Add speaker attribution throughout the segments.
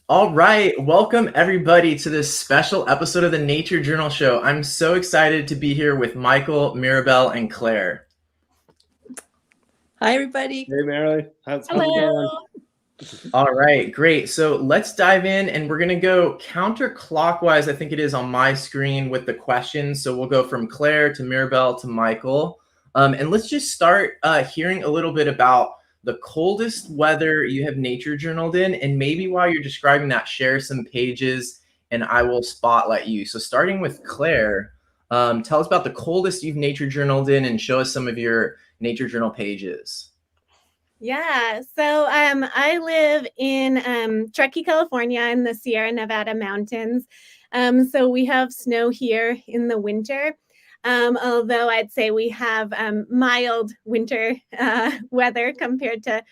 Speaker 1: All right, welcome everybody to this special episode of the Nature Journal Show. I'm so excited to be here with Michael, Mirabelle, and Claire.
Speaker 2: Hi, everybody.
Speaker 3: Hey, Mary. How's it
Speaker 4: Hello.
Speaker 3: going?
Speaker 1: All right, great. So let's dive in, and we're going to go counterclockwise, I think it is on my screen, with the questions. So we'll go from Claire to Mirabelle to Michael. And let's just start hearing a little bit about the coldest weather you have nature journaled in, and maybe while you're describing that, share some pages and I will spotlight you. So starting with Claire, tell us about the coldest you've nature journaled in and show us some of your nature journal pages.
Speaker 4: Yeah, so I live in Truckee, California in the Sierra Nevada mountains. So we have snow here in the winter. Although I'd say we have mild winter weather compared to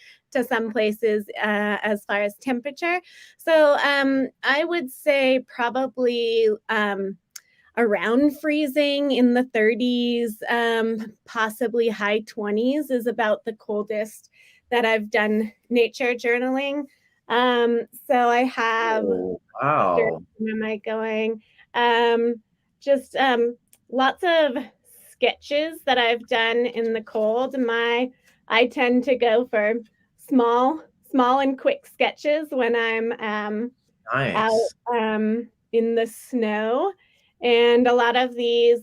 Speaker 4: some places as far as temperature. So I would say probably around freezing in the 30s, possibly high 20s is about the coldest that I've done nature journaling. So I have,
Speaker 1: wow.
Speaker 4: where am I going? Just lots of sketches that I've done in the cold. I tend to go for small and quick sketches when I'm out in the snow. And a lot of these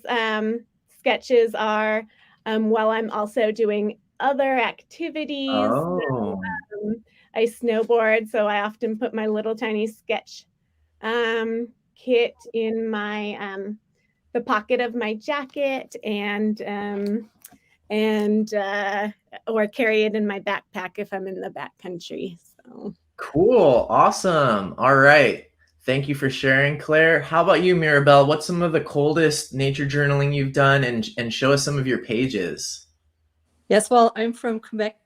Speaker 4: sketches are while I'm also doing other activities.
Speaker 1: Oh.
Speaker 4: I snowboard, so I often put my little tiny sketch kit in my the pocket of my jacket and or carry it in my backpack if I'm in the backcountry. So
Speaker 1: cool, awesome. All right, thank you for sharing, Claire. How about you, Mirabelle? What's some of the coldest nature journaling you've done, and show us some of your pages?
Speaker 2: Yes, well, I'm from Quebec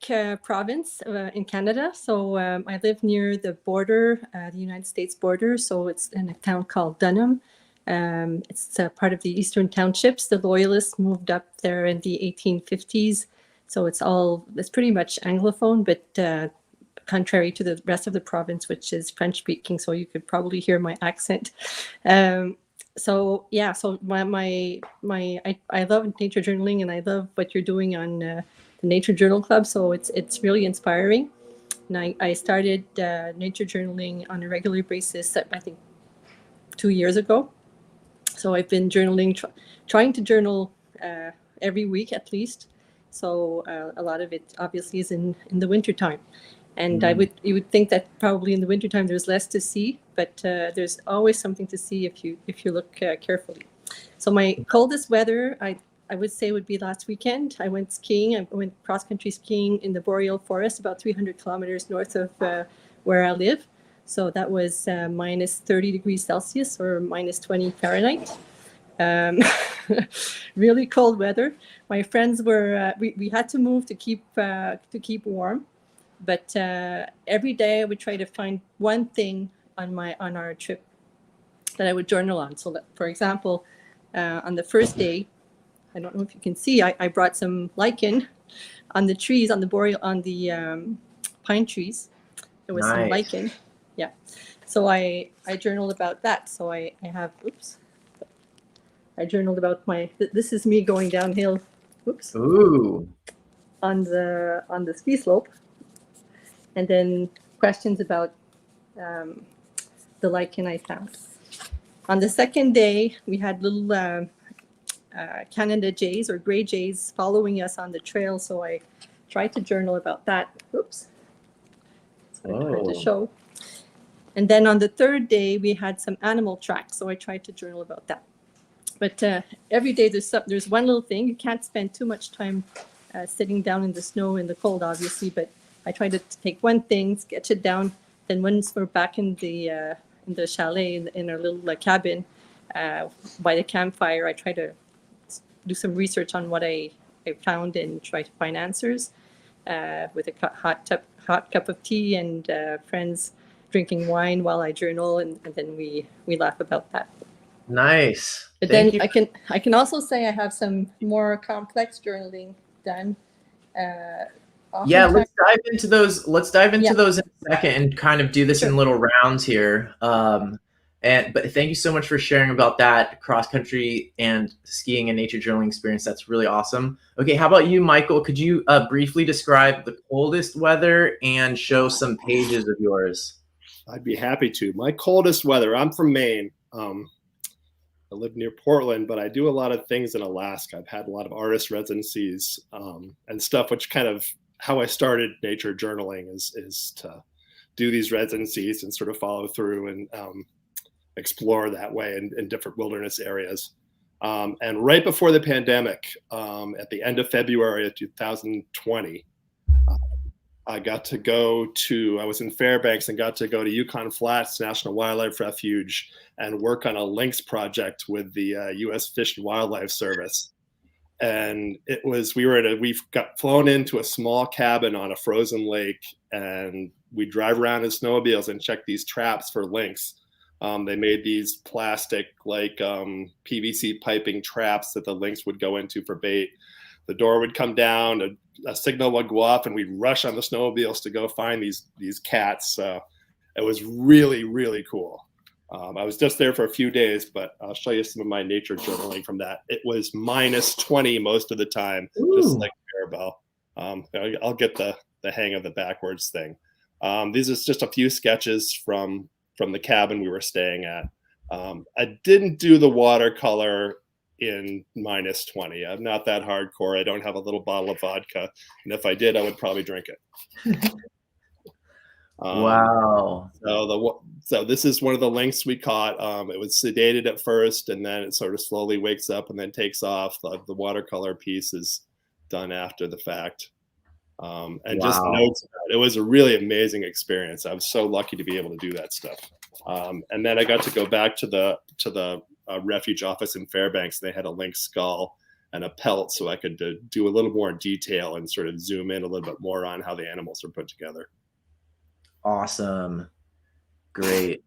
Speaker 2: province in Canada. So I live near the border, the United States border. So it's in a town called Dunham. It's part of the Eastern Townships. The Loyalists moved up there in the 1850s. So it's pretty much Anglophone, but contrary to the rest of the province, which is French speaking. So you could probably hear my accent. So yeah, so I love nature journaling, and I love what you're doing on the Nature Journal Club. So it's really inspiring. And I started nature journaling on a regular basis, I think 2 years ago. So I've been journaling, trying to journal every week at least. So a lot of it obviously is in the wintertime. And you would think that probably in the wintertime there's less to see, but there's always something to see if you look carefully. So my coldest weather, I would say, would be last weekend. I went skiing. I went cross-country skiing in the Boreal Forest, about 300 kilometers north of where I live. So that was minus 30 degrees Celsius or minus 20 Fahrenheit. Really cold weather. My friends were, we had to move to keep warm. But every day I would try to find one thing on our trip that I would journal on. So that, for example, on the first day, I don't know if you can see, I brought some lichen on the trees, on the pine trees. There was some lichen. Yeah. So I journaled about that. So I journaled about this is me going downhill. Oops.
Speaker 1: Ooh.
Speaker 2: On the ski slope. And then questions about the lichen I found. On the second day, we had little Canada jays or gray jays following us on the trail. So I tried to journal about that. Oops. It's hard to show. And then on the third day, we had some animal tracks. So I tried to journal about that. But every day there's one little thing. You can't spend too much time sitting down in the snow in the cold, obviously, but I try to take one thing, sketch it down. Then once we're back in the chalet, in our little cabin by the campfire, I try to do some research on what I found and try to find answers with a hot cup of tea and friends drinking wine while I journal, and then we laugh about that.
Speaker 1: Nice.
Speaker 2: But then I can also say I have some more complex journaling done.
Speaker 1: Yeah,
Speaker 2: oftentimes,
Speaker 1: let's dive into those. Let's dive into
Speaker 2: yeah,
Speaker 1: those in a second and kind of do this in
Speaker 2: sure.
Speaker 1: little rounds here. But thank you so much for sharing about that cross country and skiing and nature journaling experience. That's really awesome. Okay, how about you, Michael? Could you briefly describe the coldest weather and show some pages of yours?
Speaker 3: I'd be happy to. My coldest weather. I'm from Maine. I live near Portland, but I do a lot of things in Alaska. I've had a lot of artist residencies and stuff, which kind of how I started nature journaling is to do these residencies and sort of follow through and explore that way in different wilderness areas. And right before the pandemic, at the end of February of 2020, I was in Fairbanks and got to go to Yukon Flats National Wildlife Refuge and work on a lynx project with the U.S. Fish and Wildlife Service. And we got flown into a small cabin on a frozen lake, and we drive around in snowmobiles and check these traps for lynx. They made these plastic PVC piping traps that the lynx would go into for bait. The door would come down, a signal would go off, and we'd rush on the snowmobiles to go find these cats. It was really, really cool. I was just there for a few days, but I'll show you some of my nature journaling from that. It was -20 most of the time, just like Mirabelle. I'll get the hang of the backwards thing. These are just a few sketches from the cabin we were staying at. I didn't do the watercolor in -20. I'm not that hardcore. I don't have a little bottle of vodka, and if I did, I would probably drink it.
Speaker 1: Wow.
Speaker 3: So this is one of the lynx we caught. It was sedated at first, and then it sort of slowly wakes up and then takes off. The watercolor piece is done after the fact. And just notes. It was a really amazing experience. I was so lucky to be able to do that stuff. And then I got to go back to the refuge office in Fairbanks. They had a lynx skull and a pelt, so I could do a little more detail and sort of zoom in a little bit more on how the animals are put together.
Speaker 1: Awesome. Great.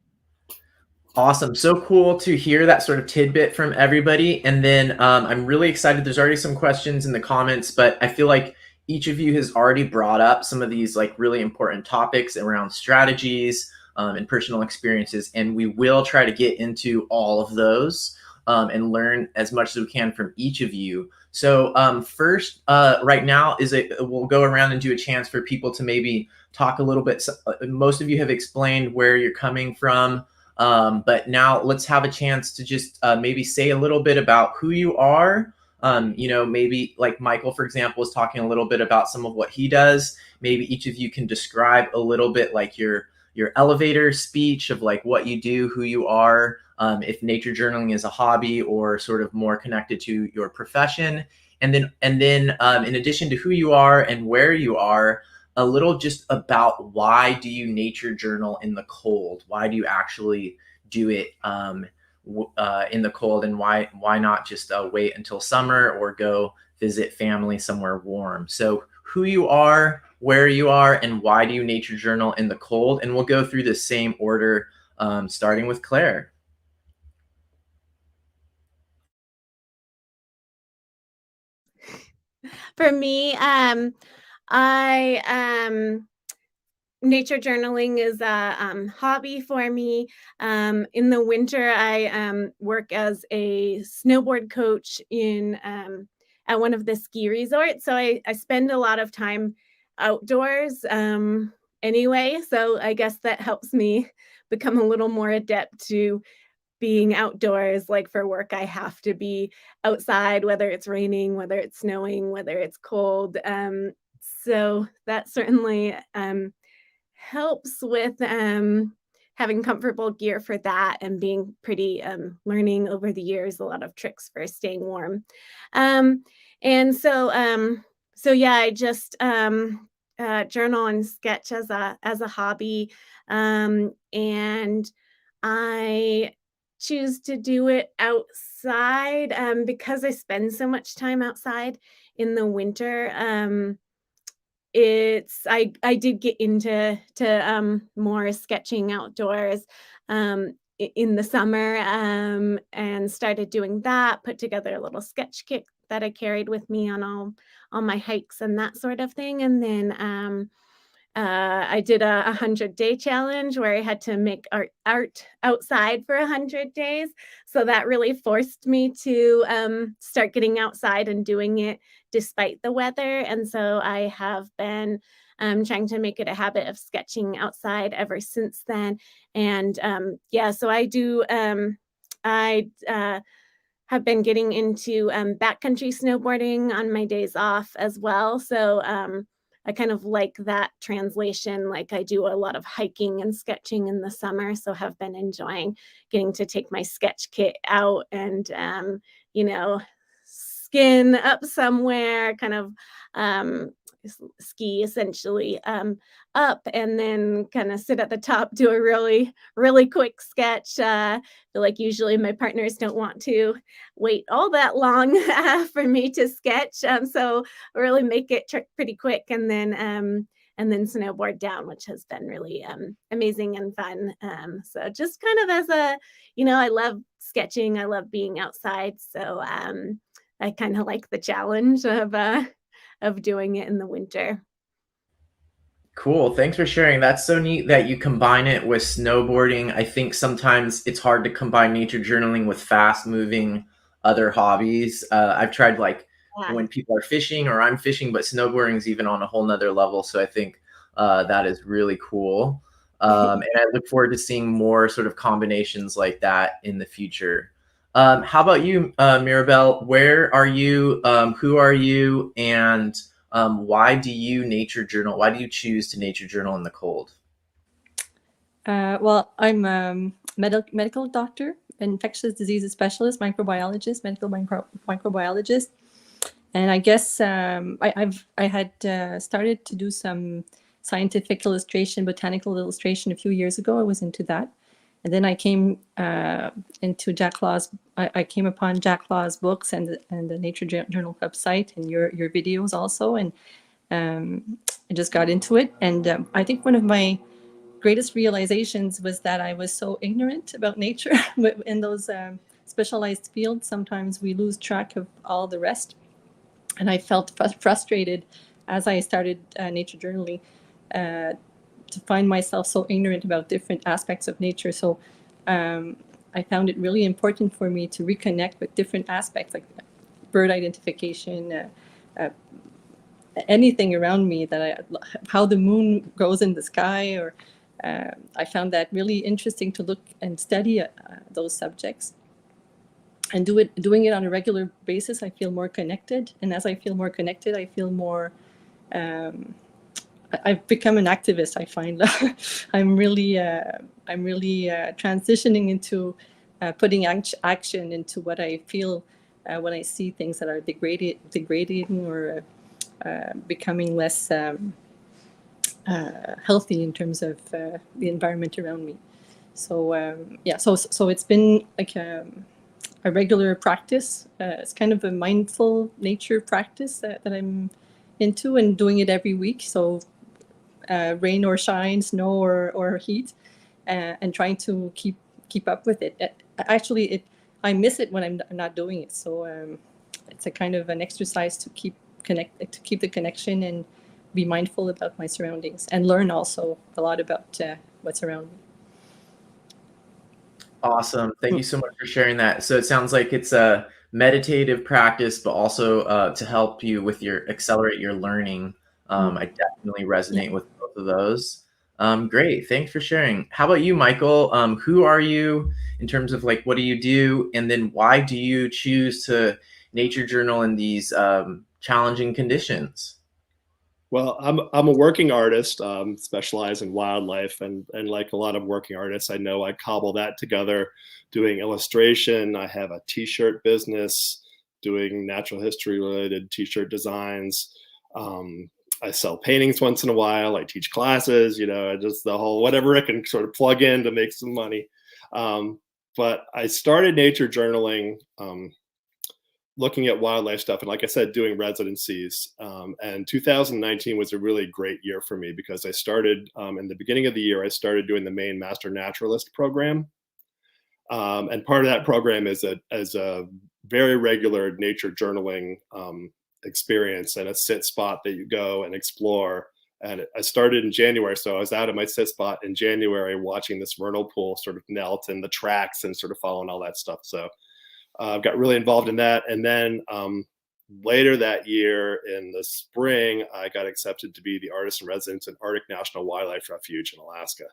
Speaker 1: Awesome. So cool to hear that sort of tidbit from everybody. And then I'm really excited. There's already some questions in the comments, but I feel like each of you has already brought up some of these like really important topics around strategies and personal experiences. And we will try to get into all of those and learn as much as we can from each of you. So first, right now, we'll go around and do a chance for people to maybe talk a little bit. Most of you have explained where you're coming from, but now let's have a chance to just maybe say a little bit about who you are. Maybe like Michael, for example, is talking a little bit about some of what he does. Maybe each of you can describe a little bit like your elevator speech of like what you do, who you are, if nature journaling is a hobby or sort of more connected to your profession. And then in addition to who you are and where you are, a little just about why do you nature journal in the cold? Why do you actually do it in the cold, and why not just wait until summer or go visit family somewhere warm? So who you are, where you are, and why do you nature journal in the cold? And we'll go through the same order, starting with Claire.
Speaker 4: For me, nature journaling is a hobby for me. In the winter, I work as a snowboard coach at one of the ski resorts. So I spend a lot of time outdoors anyway. So I guess that helps me become a little more adept to being outdoors. Like for work, I have to be outside, whether it's raining, whether it's snowing, whether it's cold. So that certainly helps with having comfortable gear for that, and being pretty learning over the years a lot of tricks for staying warm. And so yeah, I just journal and sketch as a hobby, and I choose to do it outside because I spend so much time outside in the winter. I did get into more sketching outdoors in the summer, and started doing that. Put together a little sketch kit that I carried with me on all my hikes and that sort of thing. And then I did a 100-day challenge where I had to make art outside for 100 days. So that really forced me to start getting outside and doing it despite the weather. And so I have been trying to make it a habit of sketching outside ever since then. And yeah, so I do, I have been getting into backcountry snowboarding on my days off as well. So I kind of like that translation. Like I do a lot of hiking and sketching in the summer, so have been enjoying getting to take my sketch kit out and, you know, skin up somewhere, kind of ski essentially up, and then kind of sit at the top, do a really, really quick sketch. I feel like usually my partners don't want to wait all that long for me to sketch. So really make it pretty quick, and then snowboard down, which has been really amazing and fun. So just kind of as a, you know, I love sketching. I love being outside. So I kind of like the challenge of doing it in the winter.
Speaker 1: Cool. Thanks for sharing. That's so neat that you combine it with snowboarding. I think sometimes it's hard to combine nature journaling with fast moving other hobbies. I've tried like
Speaker 4: Yeah.
Speaker 1: when people are fishing or I'm fishing, but snowboarding is even on a whole nother level. So I think that is really cool. And I look forward to seeing more sort of combinations like that in the future. How about you, Mirabelle? Where are you? Who are you? And why do you nature journal? Why do you choose to nature journal in the cold?
Speaker 2: Well, I'm a medical doctor, infectious diseases specialist, microbiologist, medical microbiologist. And I guess I had started to do some scientific illustration, botanical illustration a few years ago. I was into that. And then I came into Jack Law's. I came upon Jack Law's books and the Nature Journal website and your videos also, and I just got into it. And I think one of my greatest realizations was that I was so ignorant about nature. In those specialized fields, sometimes we lose track of all the rest. And I felt frustrated as I started nature journaling. To find myself so ignorant about different aspects of nature. So I found it really important for me to reconnect with different aspects, like bird identification, anything around me, how the moon goes in the sky, or I found that really interesting to look and study those subjects. And doing it on a regular basis, I feel more connected. And as I feel more connected, I feel more I've become an activist. I find I'm really transitioning into putting action into what I feel when I see things that are degrading or becoming less healthy in terms of the environment around me. So yeah, so it's been like a regular practice. It's kind of a mindful nature practice that I'm into, and doing it every week. So rain or shine, snow or heat, and trying to keep up with it. Actually, I miss it when I'm not doing it. So it's a kind of an exercise to keep the connection and be mindful about my surroundings and learn also a lot about what's around me.
Speaker 1: Awesome. Thank you so much for sharing that. So it sounds like it's a meditative practice, but also to help you with accelerate your learning. I definitely resonate with both of those. Great. Thanks for sharing. How about you, Michael? Who are you in terms of like, what do you do? And then why do you choose to nature journal in these challenging conditions?
Speaker 3: Well, I'm a working artist, specialize in wildlife, and like a lot of working artists, I know I cobble that together, doing illustration. I have a T-shirt business, doing natural history related T-shirt designs. I sell paintings once in a while. I teach classes, you know, just the whole whatever I can sort of plug in to make some money. But I started nature journaling. Looking at wildlife stuff, and like I said, doing residencies. And 2019 was a really great year for me because I started in the beginning of the year, I started doing the Maine Master Naturalist program. And part of that program is a very regular nature journaling experience and a sit spot that you go and explore. And I started in January, so I was out of my sit spot in January watching this vernal pool sort of melt and the tracks and sort of following all that stuff. So got really involved in that. And then later that year in the spring, I got accepted to be the artist in residence at Arctic National Wildlife Refuge in Alaska.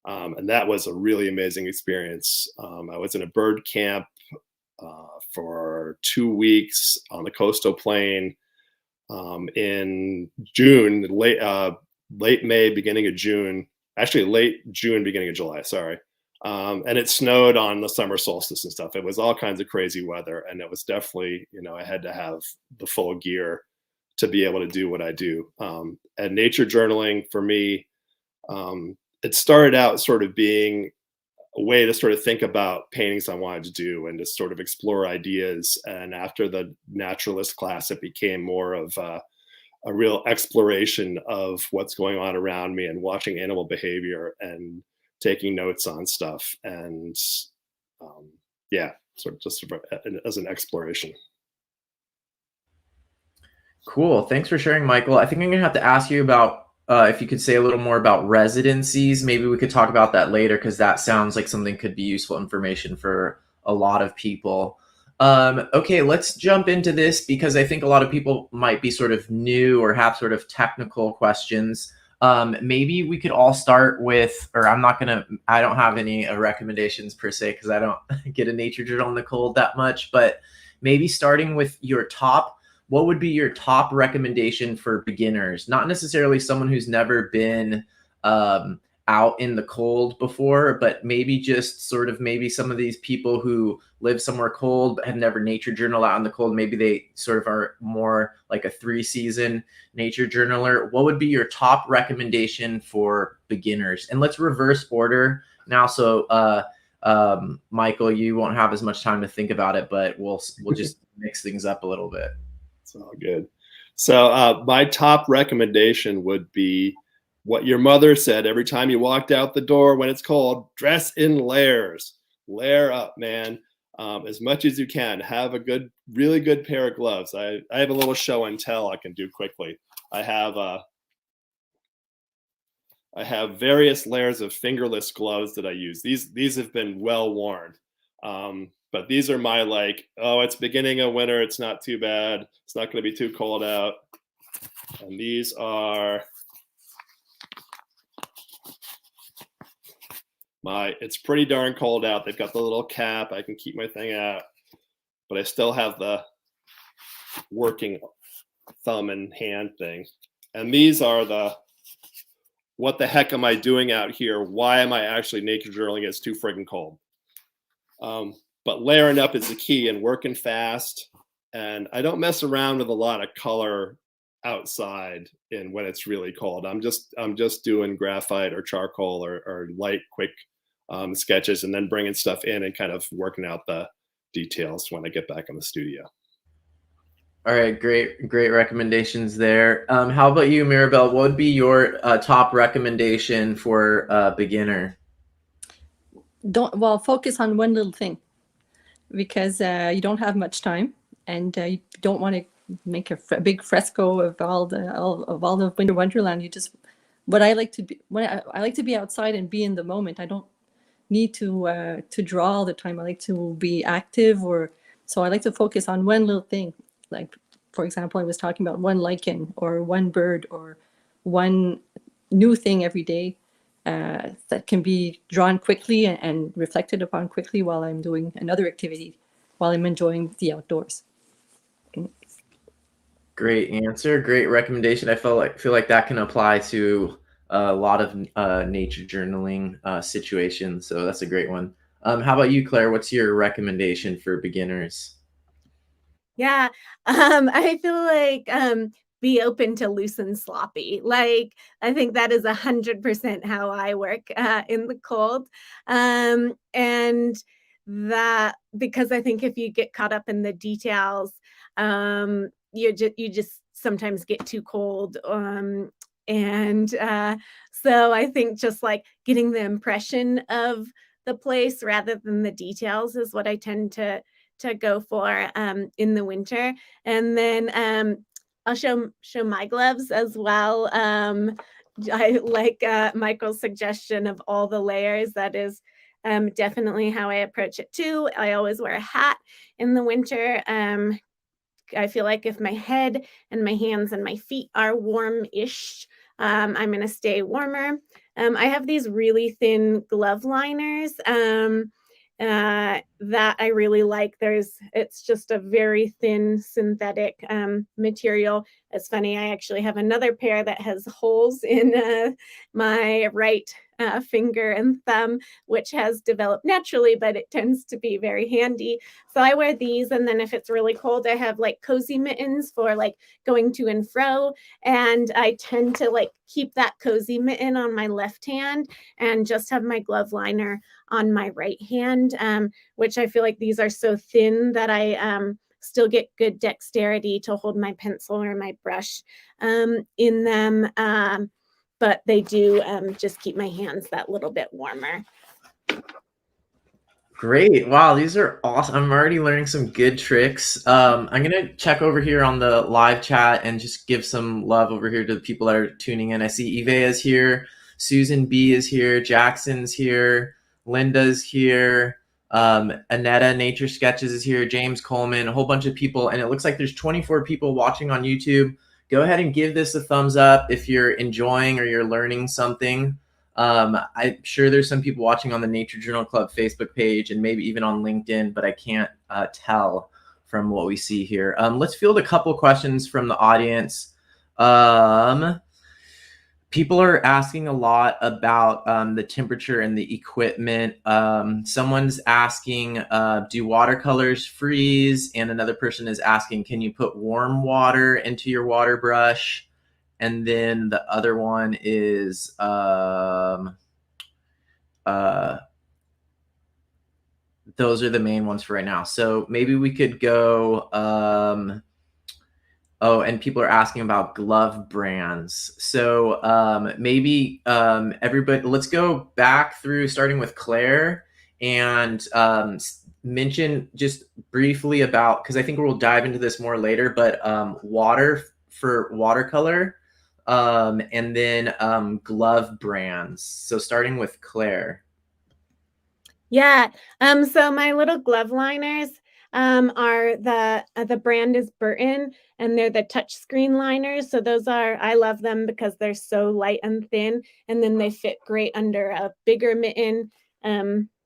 Speaker 3: And that was a really amazing experience. I was in a bird camp for 2 weeks on the coastal plain in June, late May, beginning of June, actually late June, beginning of July, sorry. And it snowed on the summer solstice and stuff. It was all kinds of crazy weather. And it was definitely, I had to have the full gear to be able to do what I do. And nature journaling for me, it started out sort of being a way to sort of think about paintings I wanted to do and to sort of explore ideas. And after the naturalist class, it became more of a real exploration of what's going on around me and watching animal behavior and taking notes on stuff. And sort of just as an exploration.
Speaker 1: Cool. Thanks for sharing, Michael. I think I'm going to have to ask you about if you could say a little more about residencies. Maybe we could talk about that later, because that sounds like something could be useful information for a lot of people. Okay, let's jump into this, because I think a lot of people might be sort of new or have sort of technical questions. Maybe we could all start with, or I don't have any recommendations per se, because I don't get a nature journal in the cold that much, but maybe starting with what would be your top recommendation for beginners? Not necessarily someone who's never been out in the cold before, but maybe just sort of maybe some of these people who live somewhere cold but have never nature journaled out in the cold. Maybe they sort of are more like a 3-season nature journaler. What would be your top recommendation for beginners? And let's reverse order now. So Michael, you won't have as much time to think about it, but we'll just mix things up a little bit.
Speaker 3: It's all good. So my top recommendation would be what your mother said every time you walked out the door when it's cold: dress in layers. Layer up, man. As much as you can. Have a really good pair of gloves. I have a little show and tell I can do quickly. I have various layers of fingerless gloves that I use. These have been well worn. But these are my it's beginning of winter, it's not too bad, it's not going to be too cold out. And these are it's pretty darn cold out. They've got the little cap, I can keep my thing out, but I still have the working thumb and hand thing. And these are what the heck am I doing out here? Why am I actually nature journaling? It's too friggin' cold. But layering up is the key, and working fast. And I don't mess around with a lot of color outside when it's really cold. I'm just doing graphite or charcoal or light, quick sketches, and then bringing stuff in and kind of working out the details when I get back in the studio.
Speaker 1: All right, great recommendations there. How about you, Mirabelle? What would be your top recommendation for a beginner?
Speaker 2: Focus on one little thing, because you don't have much time, and you don't want to make a big fresco of all the winter wonderland. I like to be outside and be in the moment. I don't need to draw all the time. I like to be active, so I like to focus on one little thing. Like, for example, I was talking about one lichen or one bird or one new thing every day. That can be drawn quickly and reflected upon quickly while I'm doing another activity, while I'm enjoying the outdoors.
Speaker 1: Great answer. Great recommendation. I feel like that can apply to a lot of nature journaling situations. So that's a great one. How about you, Claire? What's your recommendation for beginners?
Speaker 4: Yeah, I feel like be open to loose and sloppy. Like, I think that is 100% how I work in the cold. And that, because I think if you get caught up in the details, you just sometimes get too cold. So I think just like getting the impression of the place rather than the details is what I tend to to go for in the winter. And then I'll show my gloves as well. I like Michael's suggestion of all the layers. That is definitely how I approach it too. I always wear a hat in the winter. I feel like if my head and my hands and my feet are warm-ish, I'm going to stay warmer. I have these really thin glove liners that I really like. It's just a very thin synthetic material. It's funny, I actually have another pair that has holes in my right finger and thumb, which has developed naturally, but it tends to be very handy. So I wear these, and then if it's really cold, I have like cozy mittens for like going to and fro. And I tend to like keep that cozy mitten on my left hand and just have my glove liner on my right hand, which I feel like these are so thin that I still get good dexterity to hold my pencil or my brush in them. But they do just keep my hands that little bit warmer.
Speaker 1: Great. Wow, these are awesome. I'm already learning some good tricks. I'm going to check over here on the live chat and just give some love over here to the people that are tuning in. I see Eve is here. Susan B is here. Jackson's here. Linda's here. Annetta Nature Sketches is here. James Coleman, a whole bunch of people. And it looks like there's 24 people watching on YouTube. Go ahead and give this a thumbs up if you're enjoying or you're learning something. I'm sure there's some people watching on the Nature Journal Club Facebook page and maybe even on LinkedIn, but I can't tell from what we see here. Let's field a couple questions from the audience. People are asking a lot about the temperature and the equipment. Someone's asking, do watercolors freeze? And another person is asking, can you put warm water into your water brush? And then the other one is those are the main ones for right now. So maybe we could go. Oh, and people are asking about glove brands. So maybe everybody, let's go back through starting with Claire and mention just briefly about, because I think we'll dive into this more later, but water for watercolor. And then glove brands. So starting with Claire.
Speaker 4: Yeah. So my little glove liners are the brand is Burton, and they're the touchscreen liners. So those are, I love them because they're so light and thin, and then they fit great under a bigger mitten.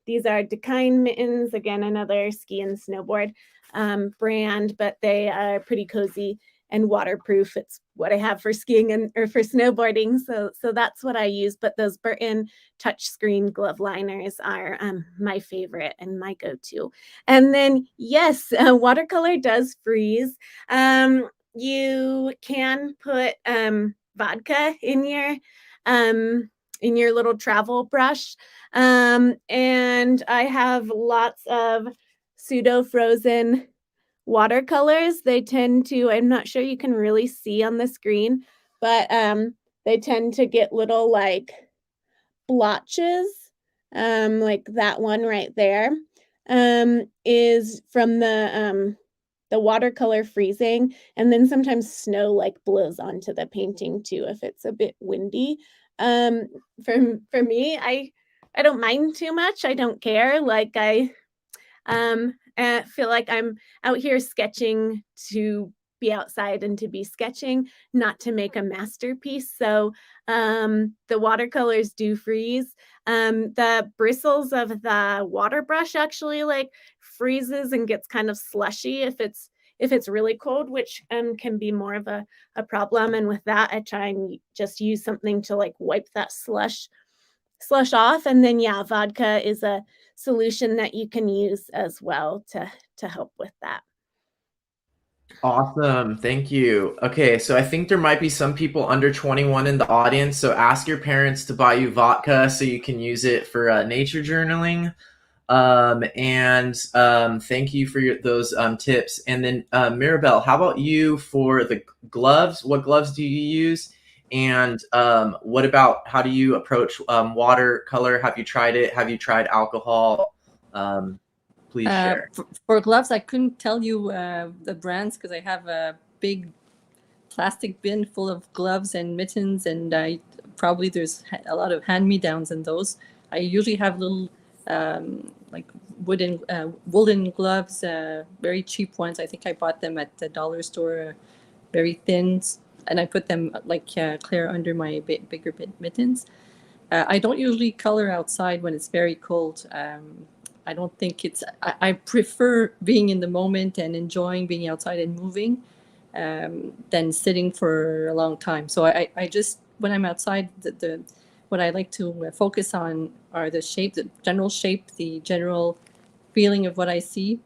Speaker 4: These are Dakine mittens, again, another ski and snowboard brand, but they are pretty cozy and waterproof. It's what I have for skiing or for snowboarding. So that's what I use. But those Burton touchscreen glove liners are my favorite and my go-to. And then, yes, watercolor does freeze. You can put vodka in your little travel brush. And I have lots of pseudo-frozen watercolors. They tend to, I'm not sure you can really see on the screen, but they tend to get little like blotches, like that one right there is from the watercolor freezing. And then sometimes snow like blows onto the painting too if it's a bit windy. For me, I don't mind too much. I don't care. Like I feel like I'm out here sketching to be outside and to be sketching, not to make a masterpiece. So the watercolors do freeze. The bristles of the water brush actually like freezes and gets kind of slushy if it's really cold, which can be more of a problem. And with that, I try and just use something to like wipe that slush off. And then, yeah, vodka is a solution that you can use as well to help with that.
Speaker 1: Awesome. Thank you. Okay, so I think there might be some people under 21 in the audience. So ask your parents to buy you vodka so you can use it for nature journaling. Thank you for those tips. And then Mirabelle, how about you for the gloves? What gloves do you use? And what about, how do you approach watercolor? Have you tried it? Have you tried alcohol? Please share.
Speaker 2: For gloves, I couldn't tell you the brands because I have a big plastic bin full of gloves and mittens, and probably there's a lot of hand-me-downs in those. I usually have little like woolen gloves, very cheap ones. I think I bought them at the dollar store, very thin, and I put them like Claire under my bigger mittens. I don't usually color outside when it's very cold. I don't think I prefer being in the moment and enjoying being outside and moving than sitting for a long time. So I just, when I'm outside, what I like to focus on are the shape, the general shape, the general feeling of what I see.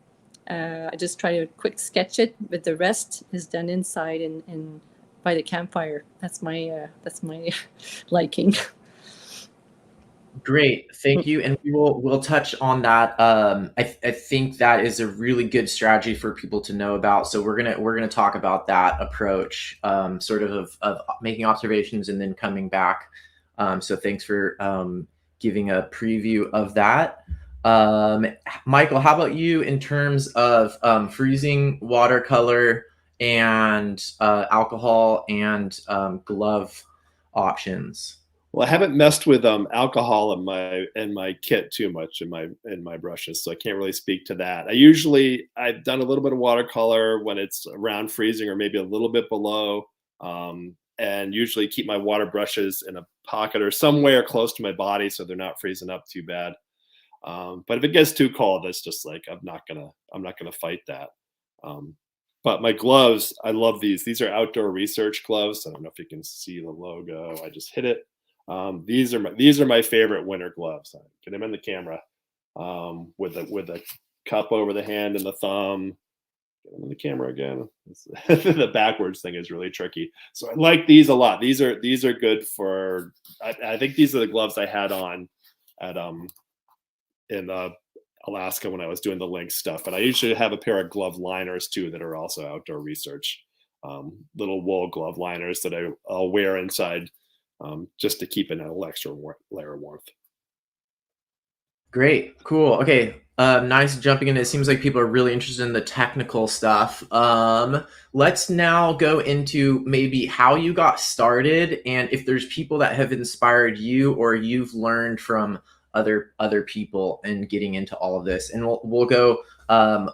Speaker 2: I just try to quick sketch it, but the rest is done inside and by the campfire. That's my liking.
Speaker 1: Great, thank you, and we'll touch on that. I think that is a really good strategy for people to know about. So we're gonna talk about that approach, sort of making observations and then coming back. So thanks for giving a preview of that. Michael, how about you in terms of freezing watercolor and alcohol and glove options?
Speaker 3: Well, I haven't messed with alcohol in my kit too much in my brushes, so I can't really speak to that. I've done a little bit of watercolor when it's around freezing or maybe a little bit below, and usually keep my water brushes in a pocket or somewhere close to my body so they're not freezing up too bad. But if it gets too cold, it's just like I'm not gonna fight that. But my gloves, I love these. These are outdoor research gloves. I don't know if you can see the logo. I just hit it. These are my favorite winter gloves. Get them in the camera with a cup over the hand and the thumb. Get them in the camera again. The backwards thing is really tricky. So I like these a lot. These are good for. I think these are the gloves I had on at in Alaska when I was doing the Lynx stuff. And I usually have a pair of glove liners too that are also outdoor research. Little wool glove liners that I'll wear inside. Just to keep in an extra layer of warmth.
Speaker 1: Great, cool. Okay, nice jumping in. It seems like people are really interested in the technical stuff. Let's now go into maybe how you got started and if there's people that have inspired you or you've learned from other people in getting into all of this. And we'll go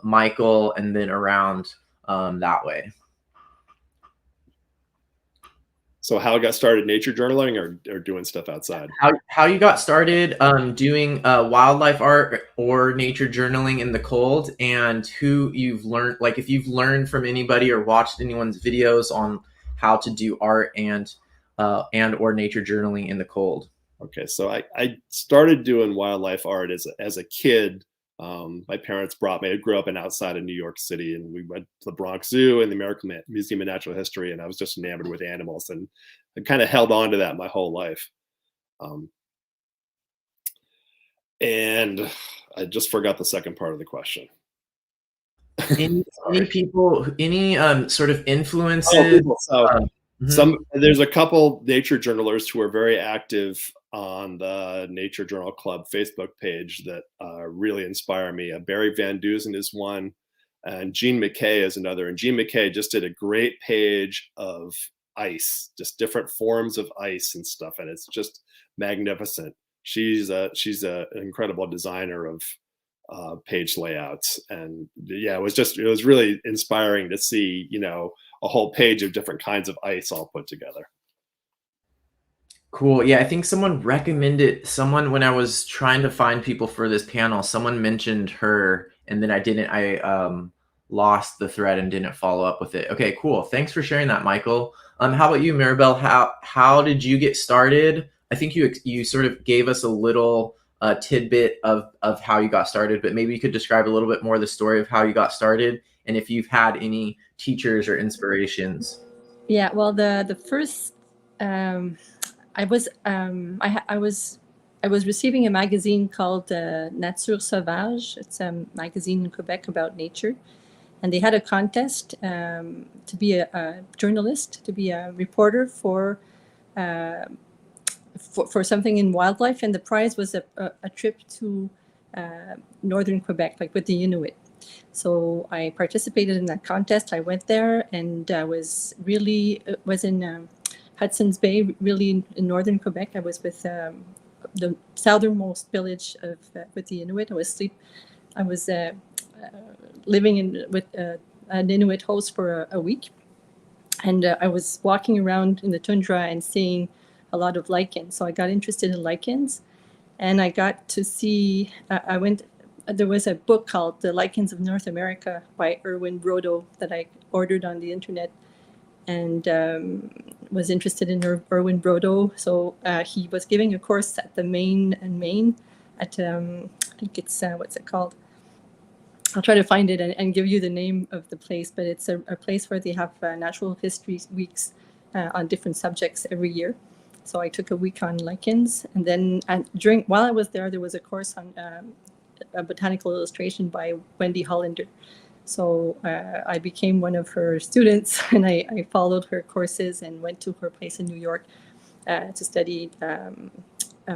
Speaker 1: Michael and then around that way.
Speaker 3: So how I got started nature journaling or doing stuff outside?
Speaker 1: How you got started doing wildlife art or nature journaling in the cold, and who you've learned, like if you've learned from anybody or watched anyone's videos on how to do art and or nature journaling in the cold.
Speaker 3: Okay, so I started doing wildlife art as a kid. My parents brought me. I grew up outside of New York City, and we went to the Bronx Zoo and the American Museum of Natural History, and I was just enamored with animals, and I kind of held on to that my whole life. And I just forgot the second part of the question.
Speaker 1: Any people, any sort of influences?
Speaker 3: There's a couple nature journalers who are very active on the Nature Journal Club Facebook page that really inspire me. Barry Van Dusen is one, and Jean McKay is another. And Jean McKay just did a great page of ice, just different forms of ice and stuff, and it's just magnificent. She's an incredible designer of page layouts, and yeah, it was really inspiring to see, a whole page of different kinds of ice all put together.
Speaker 1: Cool. Yeah, I think someone when I was trying to find people for this panel, someone mentioned her, and then I lost the thread and didn't follow up with it. Okay, cool. Thanks for sharing that, Michael. How about you, Mirabelle? How did you get started? I think you sort of gave us a little tidbit of how you got started, but maybe you could describe a little bit more the story of how you got started and if you've had any teachers or inspirations.
Speaker 2: Yeah, well, the first I was receiving a magazine called Nature Sauvage. It's a magazine in Quebec about nature, and they had a contest to be a journalist, to be a reporter for something in wildlife, and the prize was a trip to northern Quebec, like with the Inuit. So I participated in that contest. I went there and was in Hudson's Bay, really in northern Quebec. I was with the southernmost village of with the Inuit. I was living with an Inuit host for a week, and I was walking around in the tundra and seeing a lot of lichens. So I got interested in lichens, and I got to see. There was a book called The Lichens of North America by Erwin Brodo that I ordered on the internet, and was interested in Erwin Brodo. So he was giving a course at the Maine at I think it's what's it called? I'll try to find it and give you the name of the place, but it's a place where they have natural history weeks on different subjects every year. So I took a week on lichens, and then while I was there was a course on a botanical illustration by Wendy Hollander. So I became one of her students, and I followed her courses and went to her place in New York to study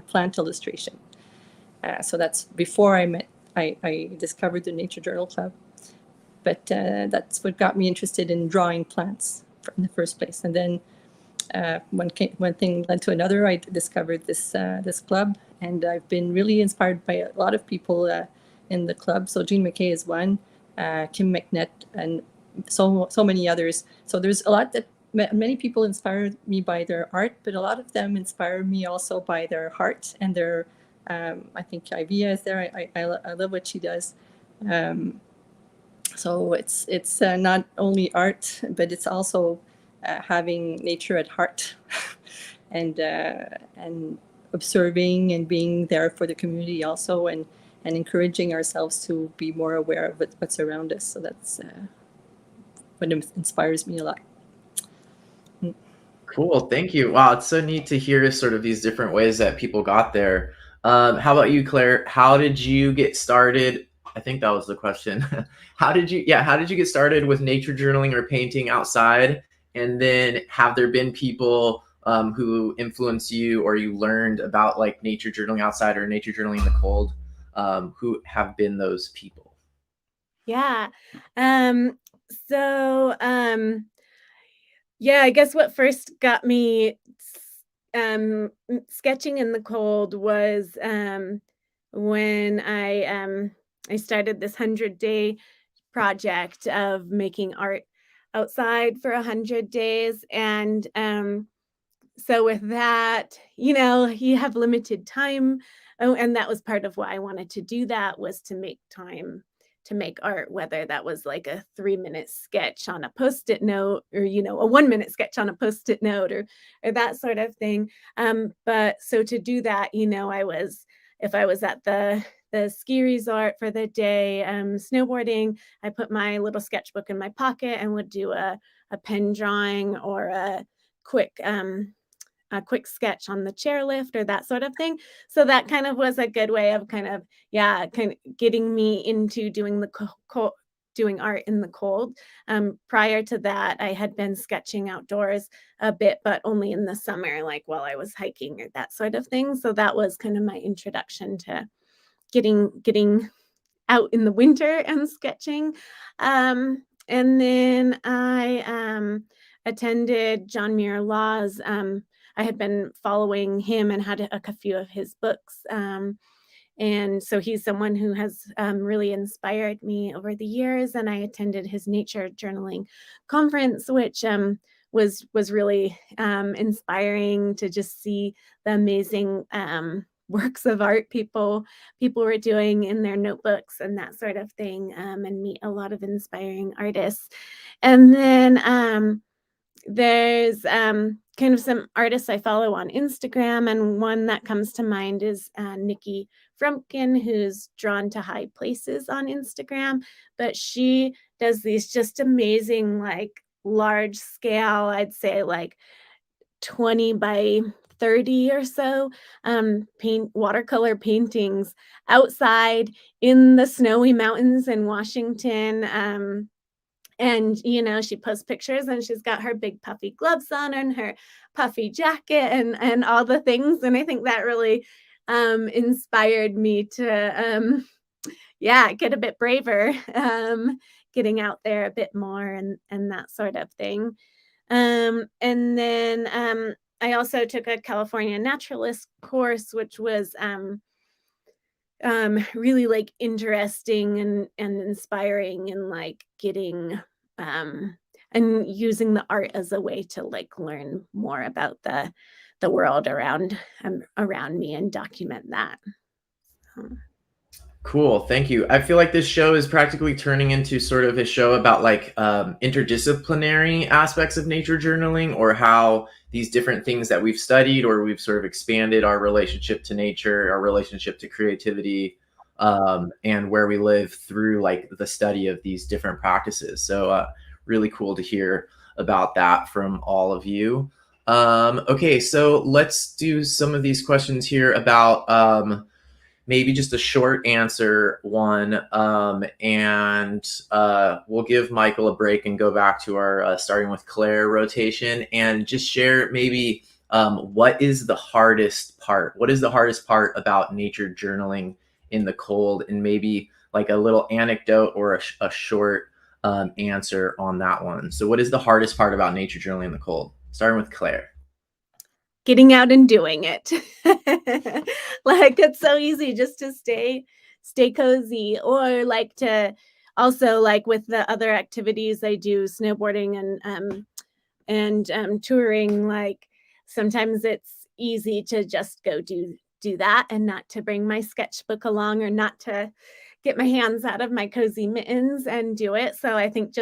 Speaker 2: plant illustration. So that's before I discovered the Nature Journal Club. But that's what got me interested in drawing plants in the first place. And then one thing led to another. I discovered this club, and I've been really inspired by a lot of people in the club. So Jean McKay is one, Kim McNett, and so many others. So there's a lot that many people inspire me by their art, but a lot of them inspire me also by their heart and their. I think Ivia is there. I love what she does. So it's not only art, but it's also having nature at heart, and observing and being there for the community also, and encouraging ourselves to be more aware of what's around us. So that's what inspires me a lot.
Speaker 1: Cool, thank you. Wow, it's so neat to hear sort of these different ways that people got there. How about you, Claire? How did you get started? I think that was the question. How did you get started with nature journaling or painting outside? And then have there been people who influenced you, or you learned about like nature journaling outside or nature journaling in the cold, who have been those people?
Speaker 4: Yeah. Yeah, I guess what first got me sketching in the cold was when I started this 100-day project of making art outside for 100 days. And so with that, you have limited time. Oh, and that was part of why I wanted to do that, was to make time to make art, whether that was like a 3-minute sketch on a Post-it note, or, a 1-minute sketch on a Post-it note, or that sort of thing. But so to do that, if I was at the ski resort for the day, snowboarding, I put my little sketchbook in my pocket and would do a pen drawing or a quick sketch on the chairlift or that sort of thing. So that kind of was a good way of kind of getting me into doing doing art in the cold. Prior to that, I had been sketching outdoors a bit, but only in the summer, like while I was hiking or that sort of thing. So that was kind of my introduction to getting out in the winter and sketching. And then I attended John Muir Law's. I had been following him and had a few of his books. And so he's someone who has really inspired me over the years. And I attended his nature journaling conference, which was really inspiring to just see the amazing works of art people were doing in their notebooks and that sort of thing, and meet a lot of inspiring artists. And then there's kind of some artists I follow on Instagram, and one that comes to mind is Nikki Frumpkin, who's Drawn to High Places on Instagram. But she does these just amazing, like large scale, I'd say like 20 by 30 or so watercolor paintings outside in the snowy mountains in Washington. And, she posts pictures, and she's got her big puffy gloves on and her puffy jacket and all the things. And I think that really inspired me to, get a bit braver, getting out there a bit more and that sort of thing. And then I also took a California naturalist course, which was really like interesting and inspiring, and like getting and using the art as a way to like learn more about the world around me and document that.
Speaker 1: Cool, thank you. I feel like this show is practically turning into sort of a show about like interdisciplinary aspects of nature journaling, or how these different things that we've studied, or we've sort of expanded our relationship to nature, our relationship to creativity, and where we live through like the study of these different practices. So really cool to hear about that from all of you. Okay, so let's do some of these questions here about maybe just a short answer one, and we'll give Michael a break and go back to our starting with Claire rotation, and just share maybe what is the hardest part? What is the hardest part about nature journaling in the cold? And maybe like a little anecdote or a short answer on that one. So what is the hardest part about nature journaling in the cold? Starting with Claire.
Speaker 4: Getting out and doing it. Like, it's so easy just to stay cozy, or like to also, like with the other activities I do, snowboarding and touring, like sometimes it's easy to just go do that and not to bring my sketchbook along, or not to get my hands out of my cozy mittens and do it. So I think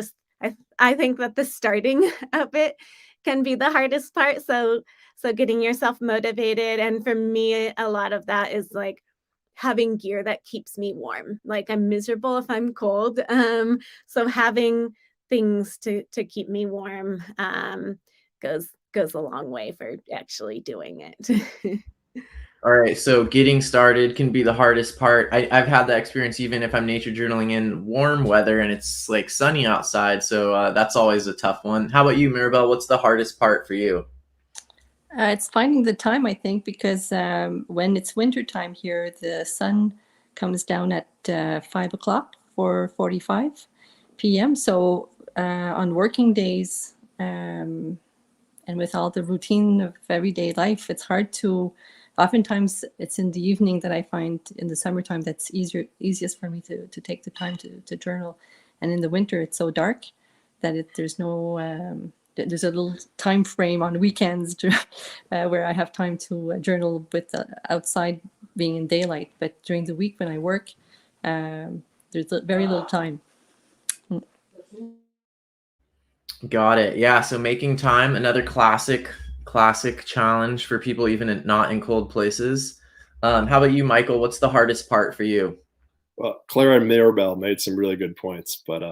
Speaker 4: I think that the starting of it can be the hardest part. So getting yourself motivated. And for me, a lot of that is like having gear that keeps me warm. Like, I'm miserable if I'm cold. So having things to keep me warm goes a long way for actually doing it.
Speaker 1: All right, so getting started can be the hardest part. I've had that experience even if I'm nature journaling in warm weather and it's like sunny outside. So that's always a tough one. How about you, Mirabelle? What's the hardest part for you?
Speaker 2: It's finding the time, I think, because when it's winter time here, the sun comes down at 5 o'clock, 4:45 p.m. So on working days and with all the routine of everyday life, it's hard to. Oftentimes, it's in the evening that I find in the summertime that's easiest for me to take the time to journal, and in the winter it's so dark that there's no. There's a little time frame on weekends where I have time to journal with outside being in daylight. But during the week when I work, there's very little time.
Speaker 1: Got it. Yeah. So making time, another classic challenge for people even not in cold places. How about you, Michael? What's the hardest part for you?
Speaker 3: Well, Clara and Mirabelle made some really good points, but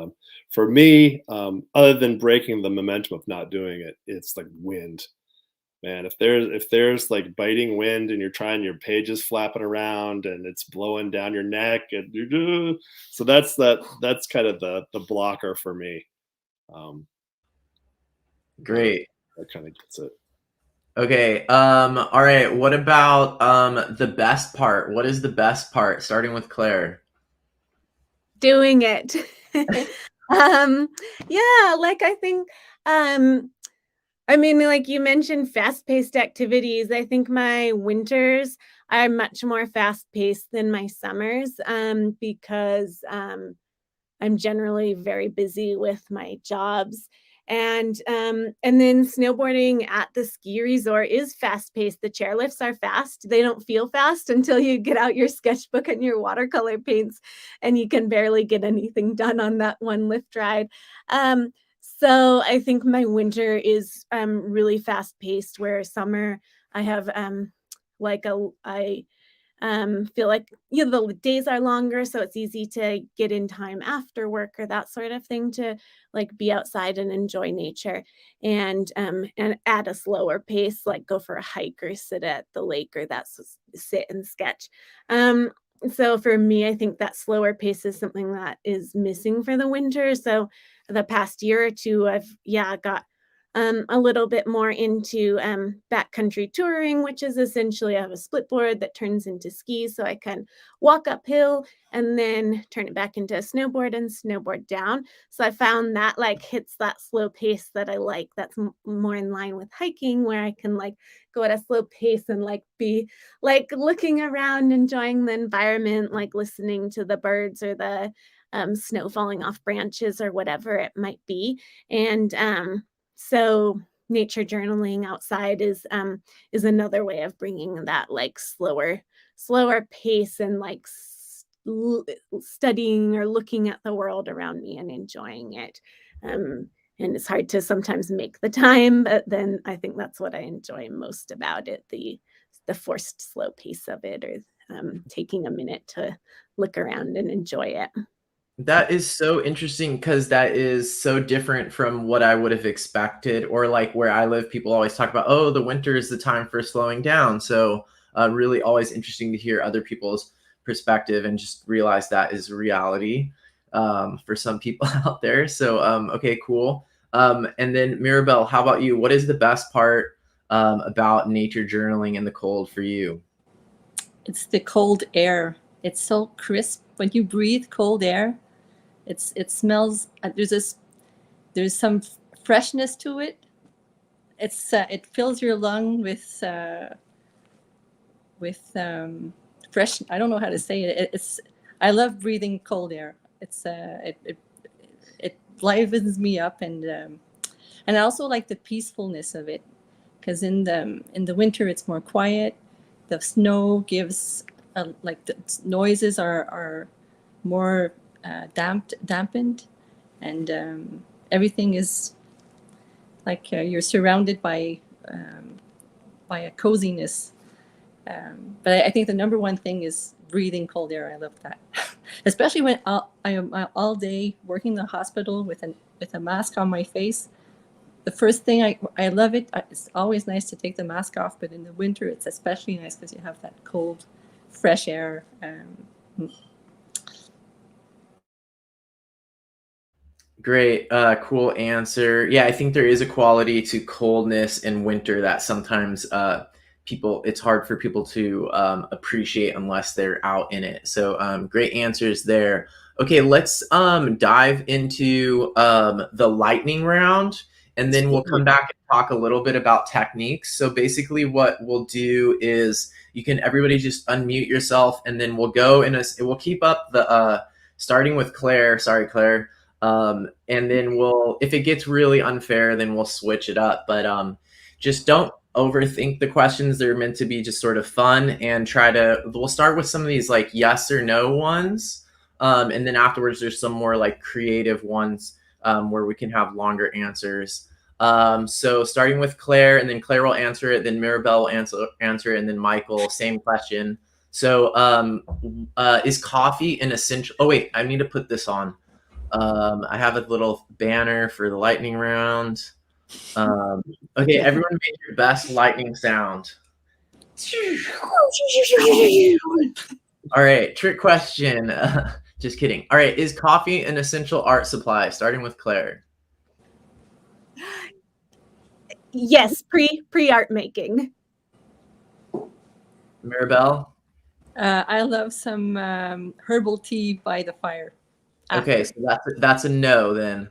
Speaker 3: for me, other than breaking the momentum of not doing it, it's like wind. Man, if there's like biting wind and you're trying, your pages flapping around and it's blowing down your neck, and so that's kind of the blocker for me.
Speaker 1: Great.
Speaker 3: That kind of gets it.
Speaker 1: Okay. All right. What about the best part? What is the best part? Starting with Claire.
Speaker 4: Doing it. Yeah, like I think I mean, like you mentioned fast-paced activities. I think my winters are much more fast-paced than my summers, because I'm generally very busy with my jobs. And then snowboarding at the ski resort is fast-paced. The chairlifts are fast. They don't feel fast until you get out your sketchbook and your watercolor paints, and you can barely get anything done on that one lift ride. So I think my winter is really fast-paced, where summer I have feel like the days are longer, so it's easy to get in time after work or that sort of thing to like be outside and enjoy nature, and at a slower pace, like go for a hike or sit at the lake, or sit and sketch. So for me, I think that slower pace is something that is missing for the winter. So the past year or two, I've got a little bit more into backcountry touring, which is essentially I have a split board that turns into skis, so I can walk uphill and then turn it back into a snowboard and snowboard down. So I found that like hits that slow pace that I like. That's more in line with hiking, where I can like go at a slow pace and like be like looking around, enjoying the environment, like listening to the birds or the snow falling off branches or whatever it might be. And so nature journaling outside is another way of bringing that like slower pace and like studying or looking at the world around me and enjoying it. And it's hard to sometimes make the time, but then I think that's what I enjoy most about it, the forced slow pace of it, or taking a minute to look around and enjoy it.
Speaker 1: That is so interesting because that is so different from what I would have expected, or like where I live, people always talk about, oh, the winter is the time for slowing down. So really always interesting to hear other people's perspective and just realize that is reality for some people out there. So, okay, cool. And then Mirabelle, how about you? What is the best part about nature journaling in the cold for you?
Speaker 2: It's the cold air. It's so crisp when you breathe cold air. It smells. There's some freshness to it. It fills your lung with fresh. I don't know how to say it. I love breathing cold air. It livens me up, and I also like the peacefulness of it, because in the winter it's more quiet. The snow gives like the noises are more dampened, and everything is like you're surrounded by a coziness. But I think the number one thing is breathing cold air. I love that, especially when I am all day working in the hospital with a mask on my face. The first thing I love it. It's always nice to take the mask off, but in the winter it's especially nice because you have that cold, fresh air.
Speaker 1: Great, cool answer. Yeah, I think there is a quality to coldness in winter that sometimes it's hard for people to appreciate unless they're out in it. So great answers there. Okay, let's dive into the lightning round, and then we'll come back and talk a little bit about techniques. So basically what we'll do is everybody just unmute yourself, and then we'll go we'll keep up the starting with Claire. Sorry, Claire. And then if it gets really unfair, then we'll switch it up. But just don't overthink the questions. They're meant to be just sort of fun, and we'll start with some of these like yes or no ones. And then afterwards, there's some more like creative ones where we can have longer answers. So starting with Claire, and then Claire will answer it, then Mirabelle will answer it, and then Michael, same question. So is coffee an essential? Oh wait, I need to put this on. I have a little banner for the lightning round. Okay, everyone make your best lightning sound. All right, trick question. Just kidding. All right, is coffee an essential art supply? Starting with Claire.
Speaker 4: Yes, pre art making.
Speaker 1: Mirabelle?
Speaker 2: I love some herbal tea by the fire.
Speaker 1: Okay, so that's a no then.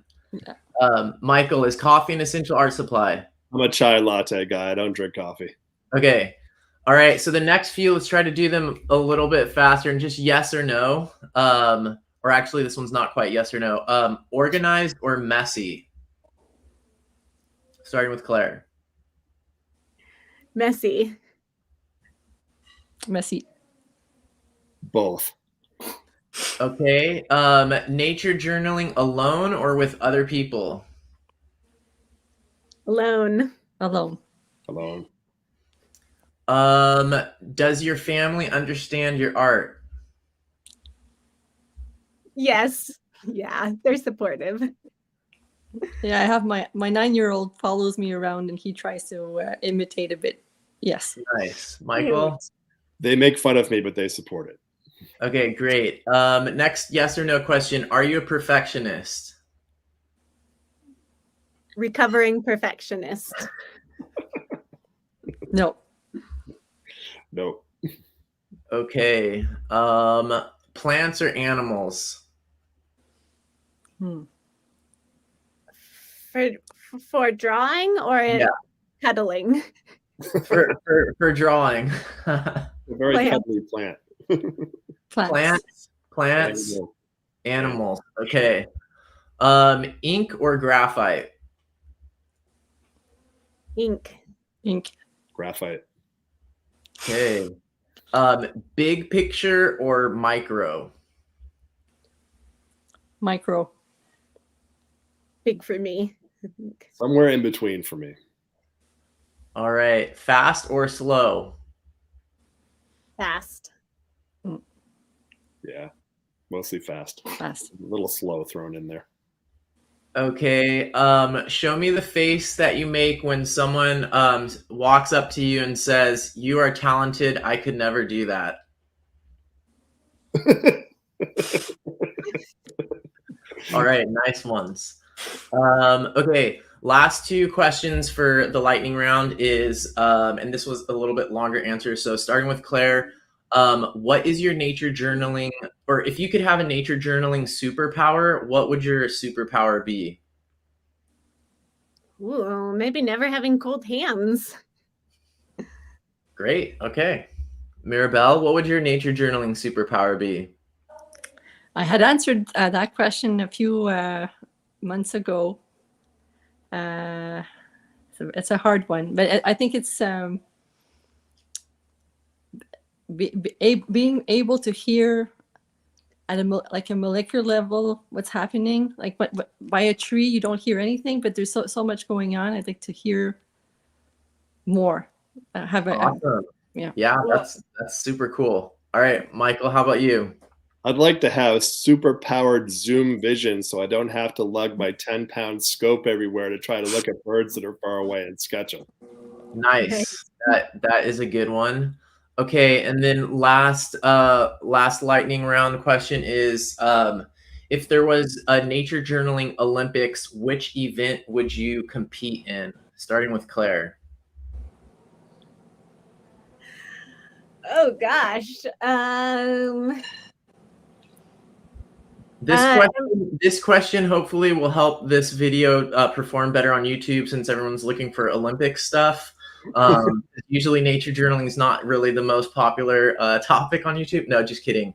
Speaker 1: Michael, is coffee an essential art supply?
Speaker 3: I'm a chai latte guy. I don't drink coffee.
Speaker 1: Okay. All right, so the next few, let's try to do them a little bit faster and just yes or no. Or actually, this one's not quite yes or no. Organized or messy? Starting with Claire.
Speaker 4: Messy.
Speaker 3: Both.
Speaker 1: Okay. Nature journaling alone or with other people?
Speaker 4: Alone.
Speaker 1: Does your family understand your art?
Speaker 4: Yes. Yeah, they're supportive.
Speaker 2: Yeah, I have my 9-year-old follows me around, and he tries to imitate a bit. Yes.
Speaker 1: Nice. Michael?
Speaker 3: They make fun of me, but they support it.
Speaker 1: Okay, great. Next yes or no question. Are you a perfectionist?
Speaker 4: recovering perfectionist.
Speaker 2: No.
Speaker 3: No.
Speaker 1: Okay. Plants or animals?
Speaker 4: For drawing or
Speaker 1: Yeah.
Speaker 4: cuddling?
Speaker 1: For drawing.
Speaker 3: A very
Speaker 4: Plant.
Speaker 3: cuddly plant.
Speaker 1: Plants, animals. Okay. Ink or graphite?
Speaker 4: Ink.
Speaker 3: Graphite.
Speaker 1: Okay. Big picture or micro?
Speaker 2: Micro.
Speaker 4: Big for me.
Speaker 3: Somewhere in between for me.
Speaker 1: All right. Fast or slow?
Speaker 4: Fast.
Speaker 3: Yeah. Mostly fast.
Speaker 2: Fast.
Speaker 3: A little slow thrown in there.
Speaker 1: Okay. Show me the face that you make when someone walks up to you and says, "You are talented. I could never do that." All right, nice ones. Okay, last two questions for the lightning round is, and this was a little bit longer answer. So starting with Claire, what is your nature journaling, or if you could have a nature journaling superpower, what would your superpower be?
Speaker 4: Ooh, maybe never having cold hands.
Speaker 1: Great. Okay. Mirabelle, what would your nature journaling superpower be?
Speaker 2: I had answered that question a few months ago. So it's a hard one, but I think it's being able to hear at a molecular level what's happening. Like by a tree, you don't hear anything, but there's so much going on. I'd like to hear more.
Speaker 1: Awesome.
Speaker 2: Yeah,
Speaker 1: that's super cool. All right, Michael, how about you?
Speaker 3: I'd like to have super powered zoom vision so I don't have to lug my 10-pound scope everywhere to try to look at birds that are far away and sketch them.
Speaker 1: Nice. That is a good one. Okay, and then last lightning round question is, if there was a nature journaling Olympics, which event would you compete in? Starting with Claire.
Speaker 4: Oh gosh.
Speaker 1: This question hopefully will help this video perform better on YouTube since everyone's looking for Olympic stuff. Usually nature journaling is not really the most popular topic on YouTube. No, just kidding.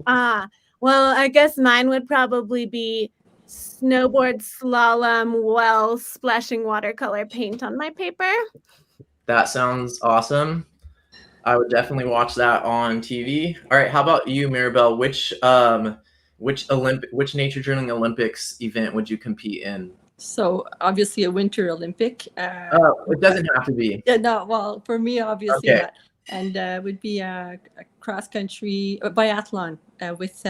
Speaker 4: Well, I guess mine would probably be snowboard slalom while splashing watercolor paint on my paper.
Speaker 1: That sounds awesome. I would definitely watch that on TV. All right, how about you, Mirabelle? Which nature journaling Olympics event would you compete in?
Speaker 2: So obviously a Winter Olympic.
Speaker 1: It doesn't have to be.
Speaker 2: Yeah, no. Well, for me, obviously,
Speaker 1: Okay.
Speaker 2: And would be a cross country biathlon with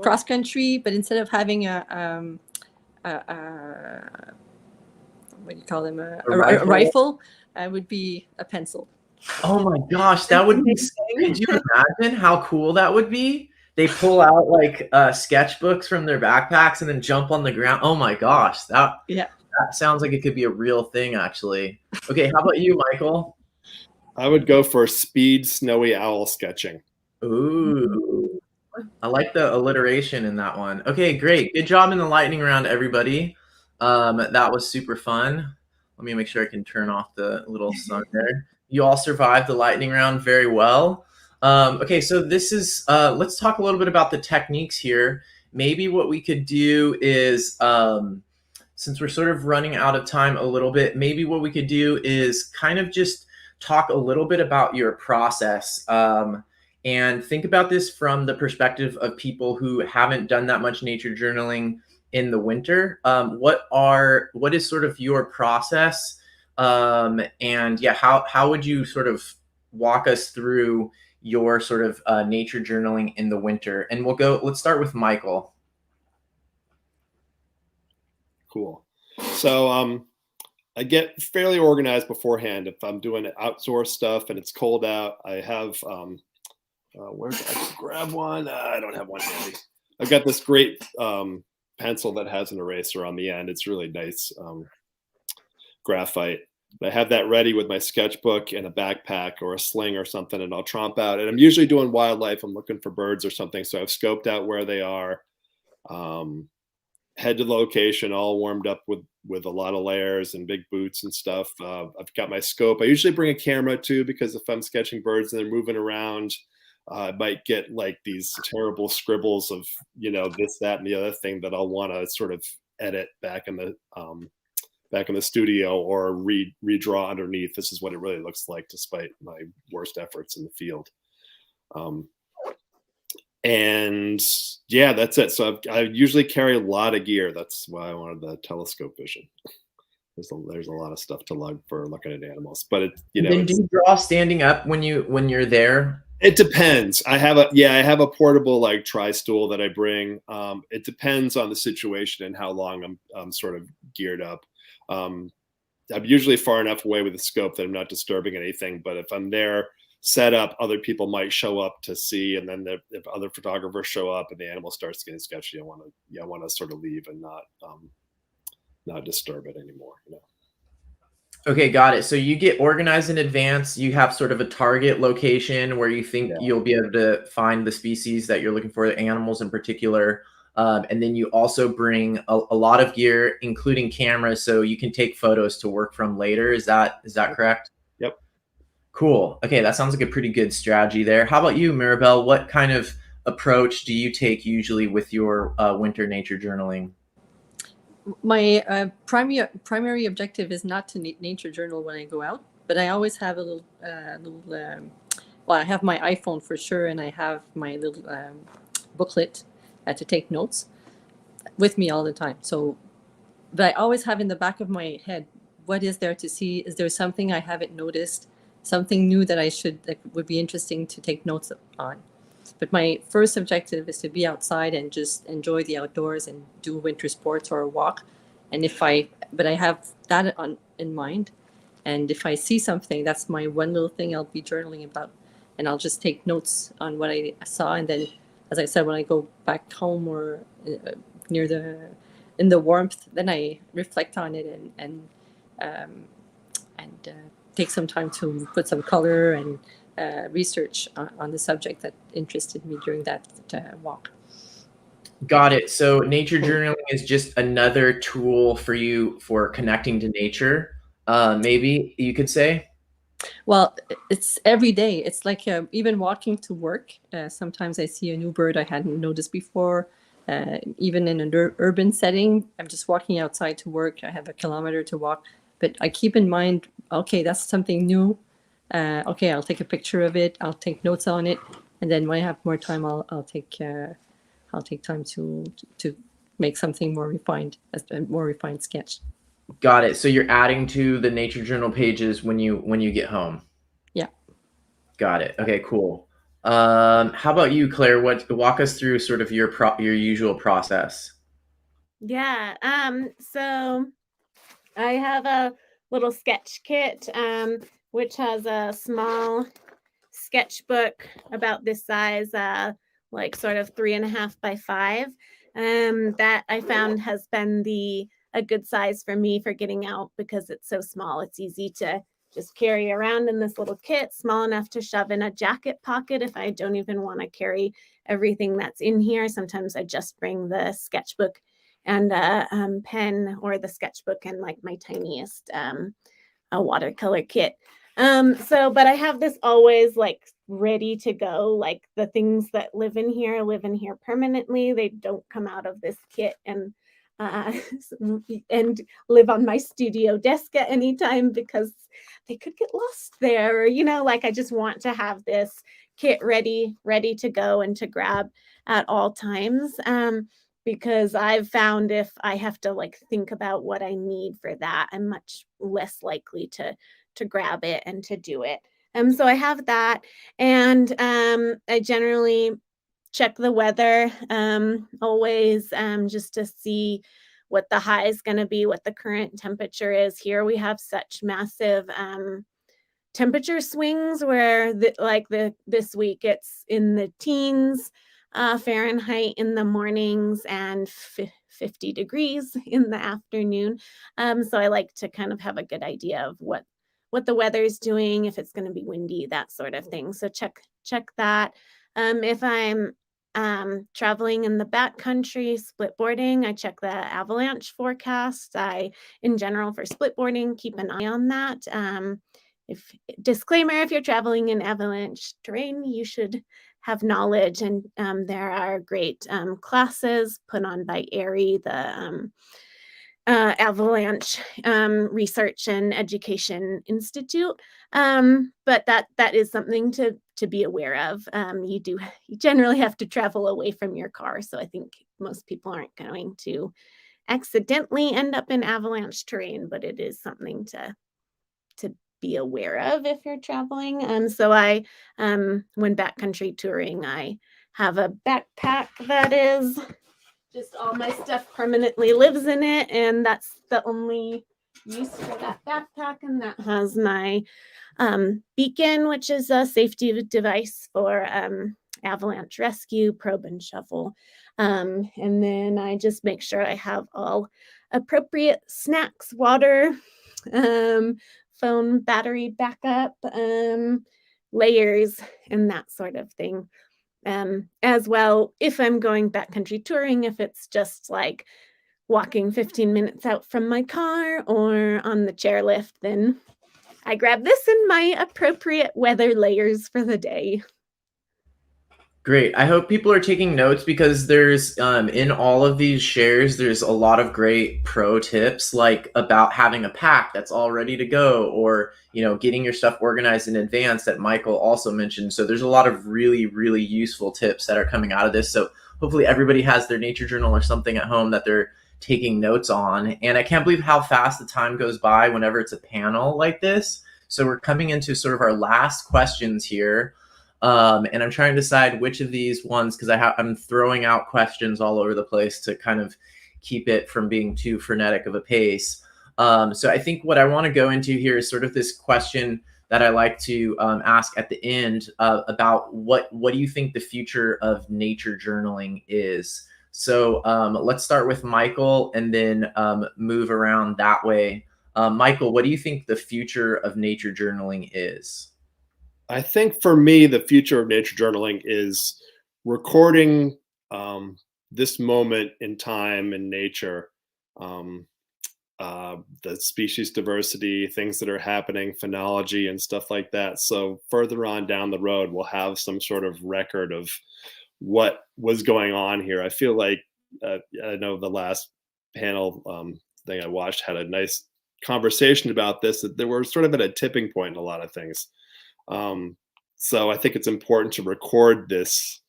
Speaker 2: cross country, but instead of having a what do you call them, a rifle, would be a pencil.
Speaker 1: Oh my gosh, that would be. Could you imagine how cool that would be? They pull out like sketchbooks from their backpacks and then jump on the ground. Oh my gosh, that sounds like it could be a real thing, actually. Okay, how about you, Michael?
Speaker 3: I would go for speed snowy owl sketching.
Speaker 1: Ooh, I like the alliteration in that one. Okay, great. Good job in the lightning round, everybody. That was super fun. Let me make sure I can turn off the little sun there. You all survived the lightning round very well. Okay, so this is, let's talk a little bit about the techniques here. Maybe what we could do is, since we're sort of running out of time a little bit, maybe what we could do is kind of just talk a little bit about your process, and think about this from the perspective of people who haven't done that much nature journaling in the winter. What is sort of your process? And yeah, how would you sort of walk us through your sort of nature journaling in the winter? And let's start with Michael. Cool.
Speaker 3: So I get fairly organized beforehand. If I'm doing outdoor stuff and it's cold out, I have where I can grab one. I don't have one handy. I've got this great pencil that has an eraser on the end. It's really nice. graphite. I have that ready with my sketchbook and a backpack or a sling or something, and I'll tromp out. And I'm usually doing wildlife. I'm looking for birds or something. So I've scoped out where they are, head to the location, all warmed up with a lot of layers and big boots and stuff. I've got my scope. I usually bring a camera too, because if I'm sketching birds and they're moving around, I might get like these terrible scribbles of, this, that, and the other thing that I'll want to sort of edit back in the studio or redraw underneath. This is what it really looks like, despite my worst efforts in the field. And yeah, that's it. So I usually carry a lot of gear. That's why I wanted the telescope vision. There's a lot of stuff to lug for looking at animals, but
Speaker 1: Then do you draw standing up when you're there?
Speaker 3: It depends. I have a portable like tri-stool that I bring. It depends on the situation and how long I'm sort of geared up. I'm usually far enough away with the scope that I'm not disturbing anything. But if I'm there set up, other people might show up to see, and then if other photographers show up and the animal starts getting sketchy, I want to sort of leave and not disturb it anymore.
Speaker 1: Okay, got it. So you get organized in advance. You have sort of a target location where you think you'll be able to find the species that you're looking for, the animals in particular. And then you also bring a lot of gear, including cameras, so you can take photos to work from later. Is that correct?
Speaker 3: Yep.
Speaker 1: Cool. Okay, that sounds like a pretty good strategy there. How about you, Mirabelle? What kind of approach do you take usually with your winter nature journaling?
Speaker 2: My primary objective is not to nature journal when I go out, but I always have a little well, I have my iPhone for sure, and I have my little booklet to take notes with me all the time. So, but I always have in the back of my head, what is there to see? Is there something I haven't noticed? Something new that would be interesting to take notes on? But my first objective is to be outside and just enjoy the outdoors and do winter sports or a walk. And but I have that in mind. And if I see something, that's my one little thing I'll be journaling about. And I'll just take notes on what I saw. And then, as I said, when I go back home or in the warmth, then I reflect on it and take some time to put some color and research on the subject that interested me during that walk.
Speaker 1: Got it. So nature journaling is just another tool for you for connecting to nature, maybe you could say?
Speaker 2: Well, it's every day. It's like even walking to work. Sometimes I see a new bird I hadn't noticed before. Even in an urban setting, I'm just walking outside to work. I have a kilometer to walk, but I keep in mind, okay, that's something new. Okay, I'll take a picture of it. I'll take notes on it, and then when I have more time, I'll take time to make something more refined, a more refined sketch.
Speaker 1: Got it. So you're adding to the nature journal pages when you get home.
Speaker 2: Yeah. Got
Speaker 1: it. Okay, cool. How about you, Claire? Walk us through sort of your usual process.
Speaker 4: Yeah. So I have a little sketch kit, which has a small sketchbook about this size, like sort of 3.5 by 5. That I found has been a good size for me for getting out because it's so small. It's easy to just carry around in this little kit, small enough to shove in a jacket pocket if I don't even want to carry everything that's in here. Sometimes I just bring the sketchbook and a pen, or the sketchbook and like my tiniest a watercolor kit. But I have this always like ready to go. Like the things that live in here permanently. They don't come out of this kit and live on my studio desk at any time because they could get lost there. Or, like I just want to have this kit ready to go and to grab at all times. Because I've found if I have to like think about what I need for that, I'm much less likely to grab it and to do it. So I have that, and I generally check the weather always just to see what the high is going to be, what the current temperature is. Here we have such massive temperature swings where this week it's in the teens. Fahrenheit in the mornings and 50 degrees in the afternoon. So I like to kind of have a good idea of what the weather is doing, if it's going to be windy, that sort of thing. So check that. If I'm traveling in the backcountry, splitboarding, I check the avalanche forecast. In general, for splitboarding, keep an eye on that. Disclaimer, if you're traveling in avalanche terrain, you should have knowledge, and there are great classes put on by ARI, the Avalanche Research and Education Institute. But that is something to be aware of. You generally have to travel away from your car, so I think most people aren't going to accidentally end up in avalanche terrain, but it is something to be aware of if you're traveling. So when backcountry touring, I have a backpack that is just all my stuff permanently lives in it, and that's the only use for that backpack. And that has my beacon, which is a safety device for avalanche rescue, probe and shovel. And then I just make sure I have all appropriate snacks, water, phone battery backup, layers, and that sort of thing. As well, if I'm going backcountry touring, if it's just like walking 15 minutes out from my car or on the chairlift, then I grab this and my appropriate weather layers for the day.
Speaker 1: Great. I hope people are taking notes, because there's in all of these shares, there's a lot of great pro tips, like about having a pack that's all ready to go, or getting your stuff organized in advance, that Michael also mentioned. So there's a lot of really, really useful tips that are coming out of this. So hopefully everybody has their nature journal or something at home that they're taking notes on. And I can't believe how fast the time goes by whenever it's a panel like this. So we're coming into sort of our last questions here. And I'm trying to decide which of these ones, because I'm throwing out questions all over the place to kind of keep it from being too frenetic of a pace. So I think what I want to go into here is sort of this question that I like to ask at the end about what do you think the future of nature journaling is? So let's start with Michael and then move around that way. Michael, what do you think the future of nature journaling is?
Speaker 3: I think for me, the future of nature journaling is recording this moment in time in nature, the species diversity, things that are happening, phenology and stuff like that. So further on down the road, we'll have some sort of record of what was going on here. I feel like, I know the last panel thing I watched had a nice conversation about this, that they were sort of at a tipping point in a lot of things. So I think it's important to record this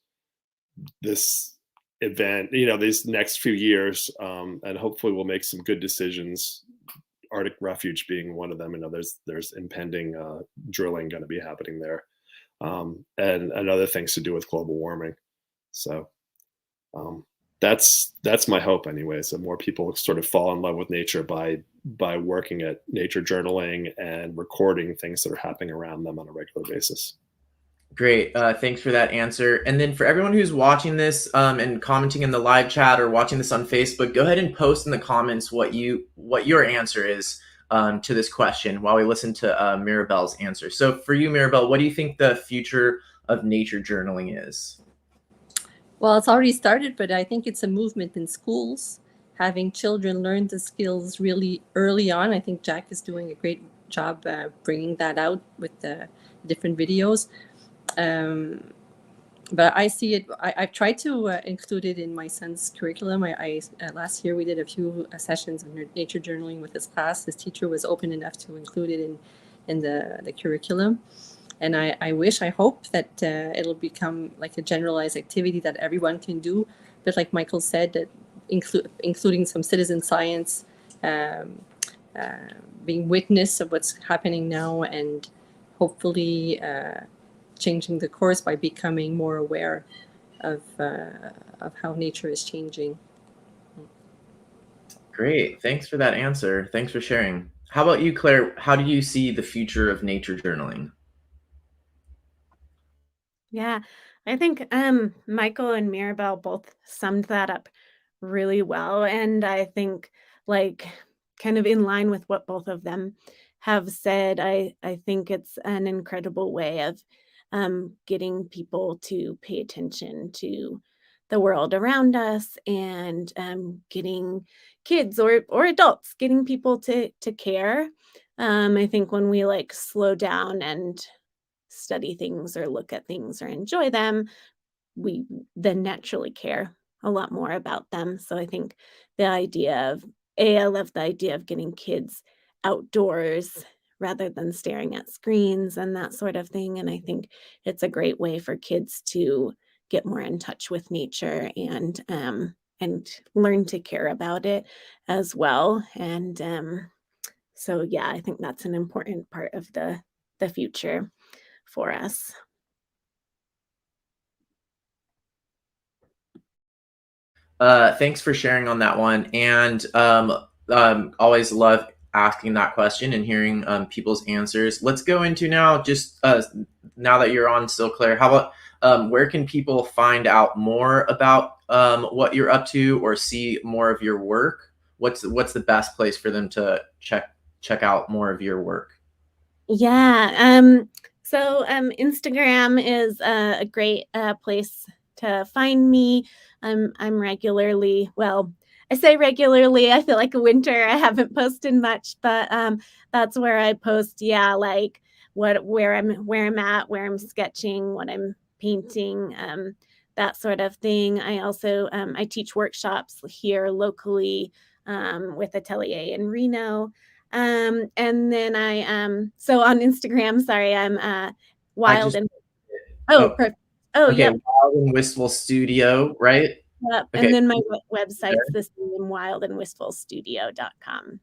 Speaker 3: event, these next few years, and hopefully we'll make some good decisions. Arctic Refuge being one of them. There's impending drilling going to be happening there, and other things to do with global warming. So that's my hope anyway. So more people sort of fall in love with nature by working at nature journaling and recording things that are happening around them on a regular basis.
Speaker 1: Great. Thanks for that answer. And then for everyone who's watching this and commenting in the live chat or watching this on Facebook, go ahead and post in the comments what your answer is to this question while we listen to Mirabelle's answer. So for you, Mirabelle, what do you think the future of nature journaling is?
Speaker 2: Well, it's already started, but I think it's a movement in schools, having children learn the skills really early on. I think Jack is doing a great job bringing that out with the different videos. But I see it, I've tried to include it in my son's curriculum. Last year we did a few sessions of nature journaling with his class. His teacher was open enough to include it in the curriculum. And I hope that it'll become like a generalized activity that everyone can do. But like Michael said, that including some citizen science, being witness of what's happening now, and hopefully changing the course by becoming more aware of how nature is changing.
Speaker 1: Great. Thanks for that answer. Thanks for sharing. How about you, Claire? How do you see the future of nature journaling?
Speaker 4: Yeah, I think Michael and Mirabelle both summed that up really well. And I think, like, kind of in line with what both of them have said, I think it's an incredible way of getting people to pay attention to the world around us, and getting kids or adults, getting people to care. I think when we like slow down and study things or look at things or enjoy them, we then naturally care a lot more about them. So I think the idea of I love the idea of getting kids outdoors rather than staring at screens and that sort of thing. And I think it's a great way for kids to get more in touch with nature and learn to care about it as well. And so yeah, I think that's an important part of the future for us.
Speaker 1: Thanks for sharing on that one. And always love asking that question and hearing people's answers. Let's go into now, just now that you're on still, Claire, how about where can people find out more about what you're up to or see more of your work? What's the best place for them to check out more of your work?
Speaker 4: Yeah. So Instagram is a great place to find me. I'm regularly, well, I say regularly, I feel like a winter. I haven't posted much, but that's where I post, yeah, like where I'm at, where I'm sketching, what I'm painting, that sort of thing. I also I teach workshops here locally with Atelier in Reno. And then so on Instagram, sorry, I'm
Speaker 1: I
Speaker 4: wild
Speaker 1: just
Speaker 4: and oh,
Speaker 1: oh
Speaker 4: perfect. Oh,
Speaker 1: okay,
Speaker 4: yep.
Speaker 1: Wild and Wistful Studio, right?
Speaker 4: Yep.
Speaker 1: Okay,
Speaker 4: And then my website's the same, wildandwistfulstudio.com.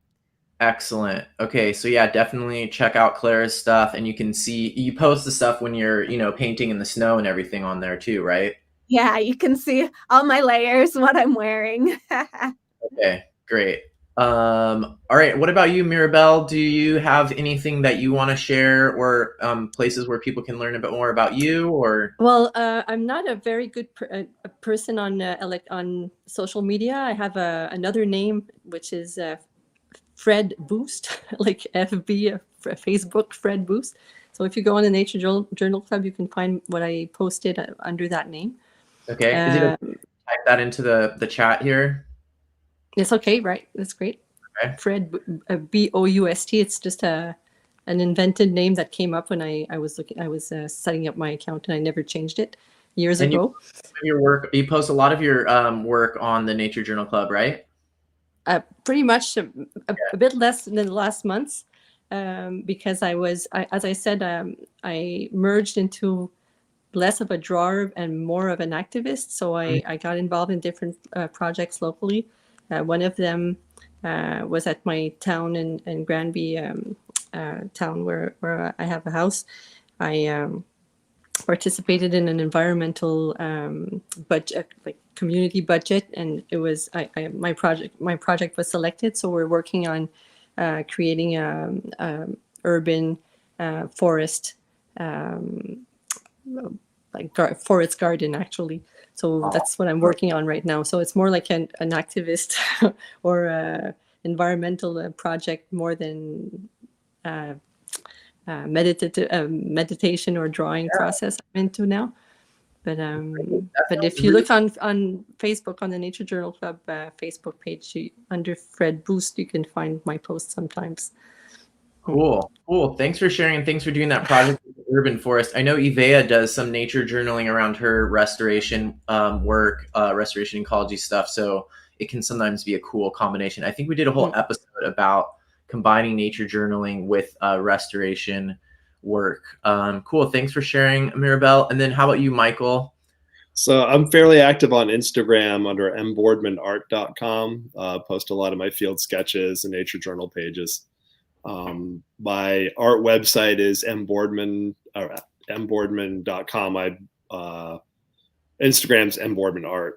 Speaker 1: excellent. Okay, so yeah, definitely check out Clara's stuff, and you can see you post the stuff when you're, painting in the snow and everything on there too, right?
Speaker 4: Yeah, you can see all my layers, what I'm wearing.
Speaker 1: Okay, great. All right, what about you, Mirabelle? Do you have anything that you want to share, or places where people can learn a bit more about you, or?
Speaker 2: Well, I'm not a very good a person on on social media. I have another name, which is Fred Boost, like FB, Facebook Fred Boost. So if you go on the Nature Journal Club, you can find what I posted under that name.
Speaker 1: Okay, is it okay to type that into the chat here?
Speaker 2: It's okay, right? That's great.
Speaker 1: Okay.
Speaker 2: Fred Boust. It's just an invented name that came up when I was setting up my account, and I never changed it years ago.
Speaker 1: Your work, you post a lot of your work on the Nature Journal Club, right?
Speaker 2: Pretty much a bit less than the last months, because as I said, I merged into less of a drawer and more of an activist. So I got involved in different projects locally. One of them was at my town in Granby, town where I have a house. I participated in an environmental budget, like community budget, and it was my project was selected. So we're working on creating a urban forest, like forest garden actually. So that's what I'm working on right now. So it's more like an activist or a environmental project more than meditation or drawing process I'm into now. But if you look on Facebook, on the Nature Journal Club Facebook page, under Fred Boost, you can find my posts sometimes.
Speaker 1: Cool. Thanks for sharing, and thanks for doing that project with the urban forest. I know Ivea does some nature journaling around her restoration work, restoration ecology stuff. So it can sometimes be a cool combination. I think we did a whole episode about combining nature journaling with restoration work. Cool. Thanks for sharing, Mirabelle. And then how about you, Michael?
Speaker 3: So I'm fairly active on Instagram under mboardmanart.com. Post a lot of my field sketches and nature journal pages. My art website is mboardman.com. My Instagram's mboardmanart.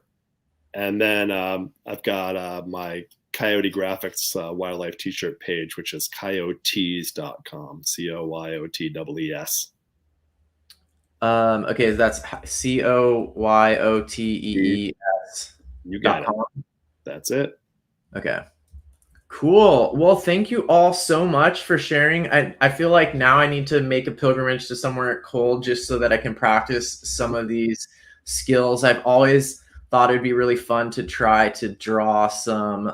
Speaker 3: And then I've got my Coyote Graphics wildlife t-shirt page, which is coyotes.com, COYOTEES.
Speaker 1: Okay, that's COYOTEES.
Speaker 3: You got it. That's it.
Speaker 1: Okay. Cool. Well, thank you all so much for sharing. I feel like now I need to make a pilgrimage to somewhere cold just so that I can practice some of these skills. I've always thought it'd be really fun to try to draw some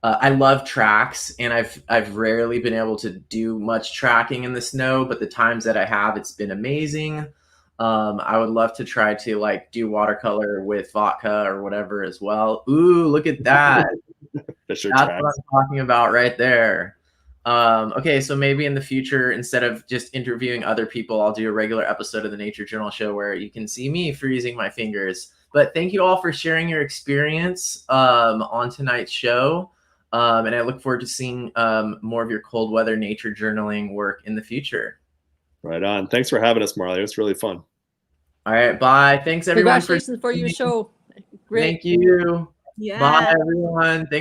Speaker 1: I love tracks, and I've rarely been able to do much tracking in the snow, but the times that I have, it's been amazing. I would love to try to like do watercolor with vodka or whatever as well. Ooh, look at that. That's what I'm talking about right there. Okay, so maybe in the future, instead of just interviewing other people, I'll do a regular episode of the Nature Journal show where you can see me freezing my fingers. But thank you all for sharing your experience on tonight's show. And I look forward to seeing more of your cold weather nature journaling work in the future.
Speaker 3: Right on. Thanks for having us, Marley. It was really fun.
Speaker 1: All right. Bye. Thanks everyone.
Speaker 2: Congratulations for your show. Great.
Speaker 1: Thank you.
Speaker 4: Yeah.
Speaker 1: Bye everyone. Thanks.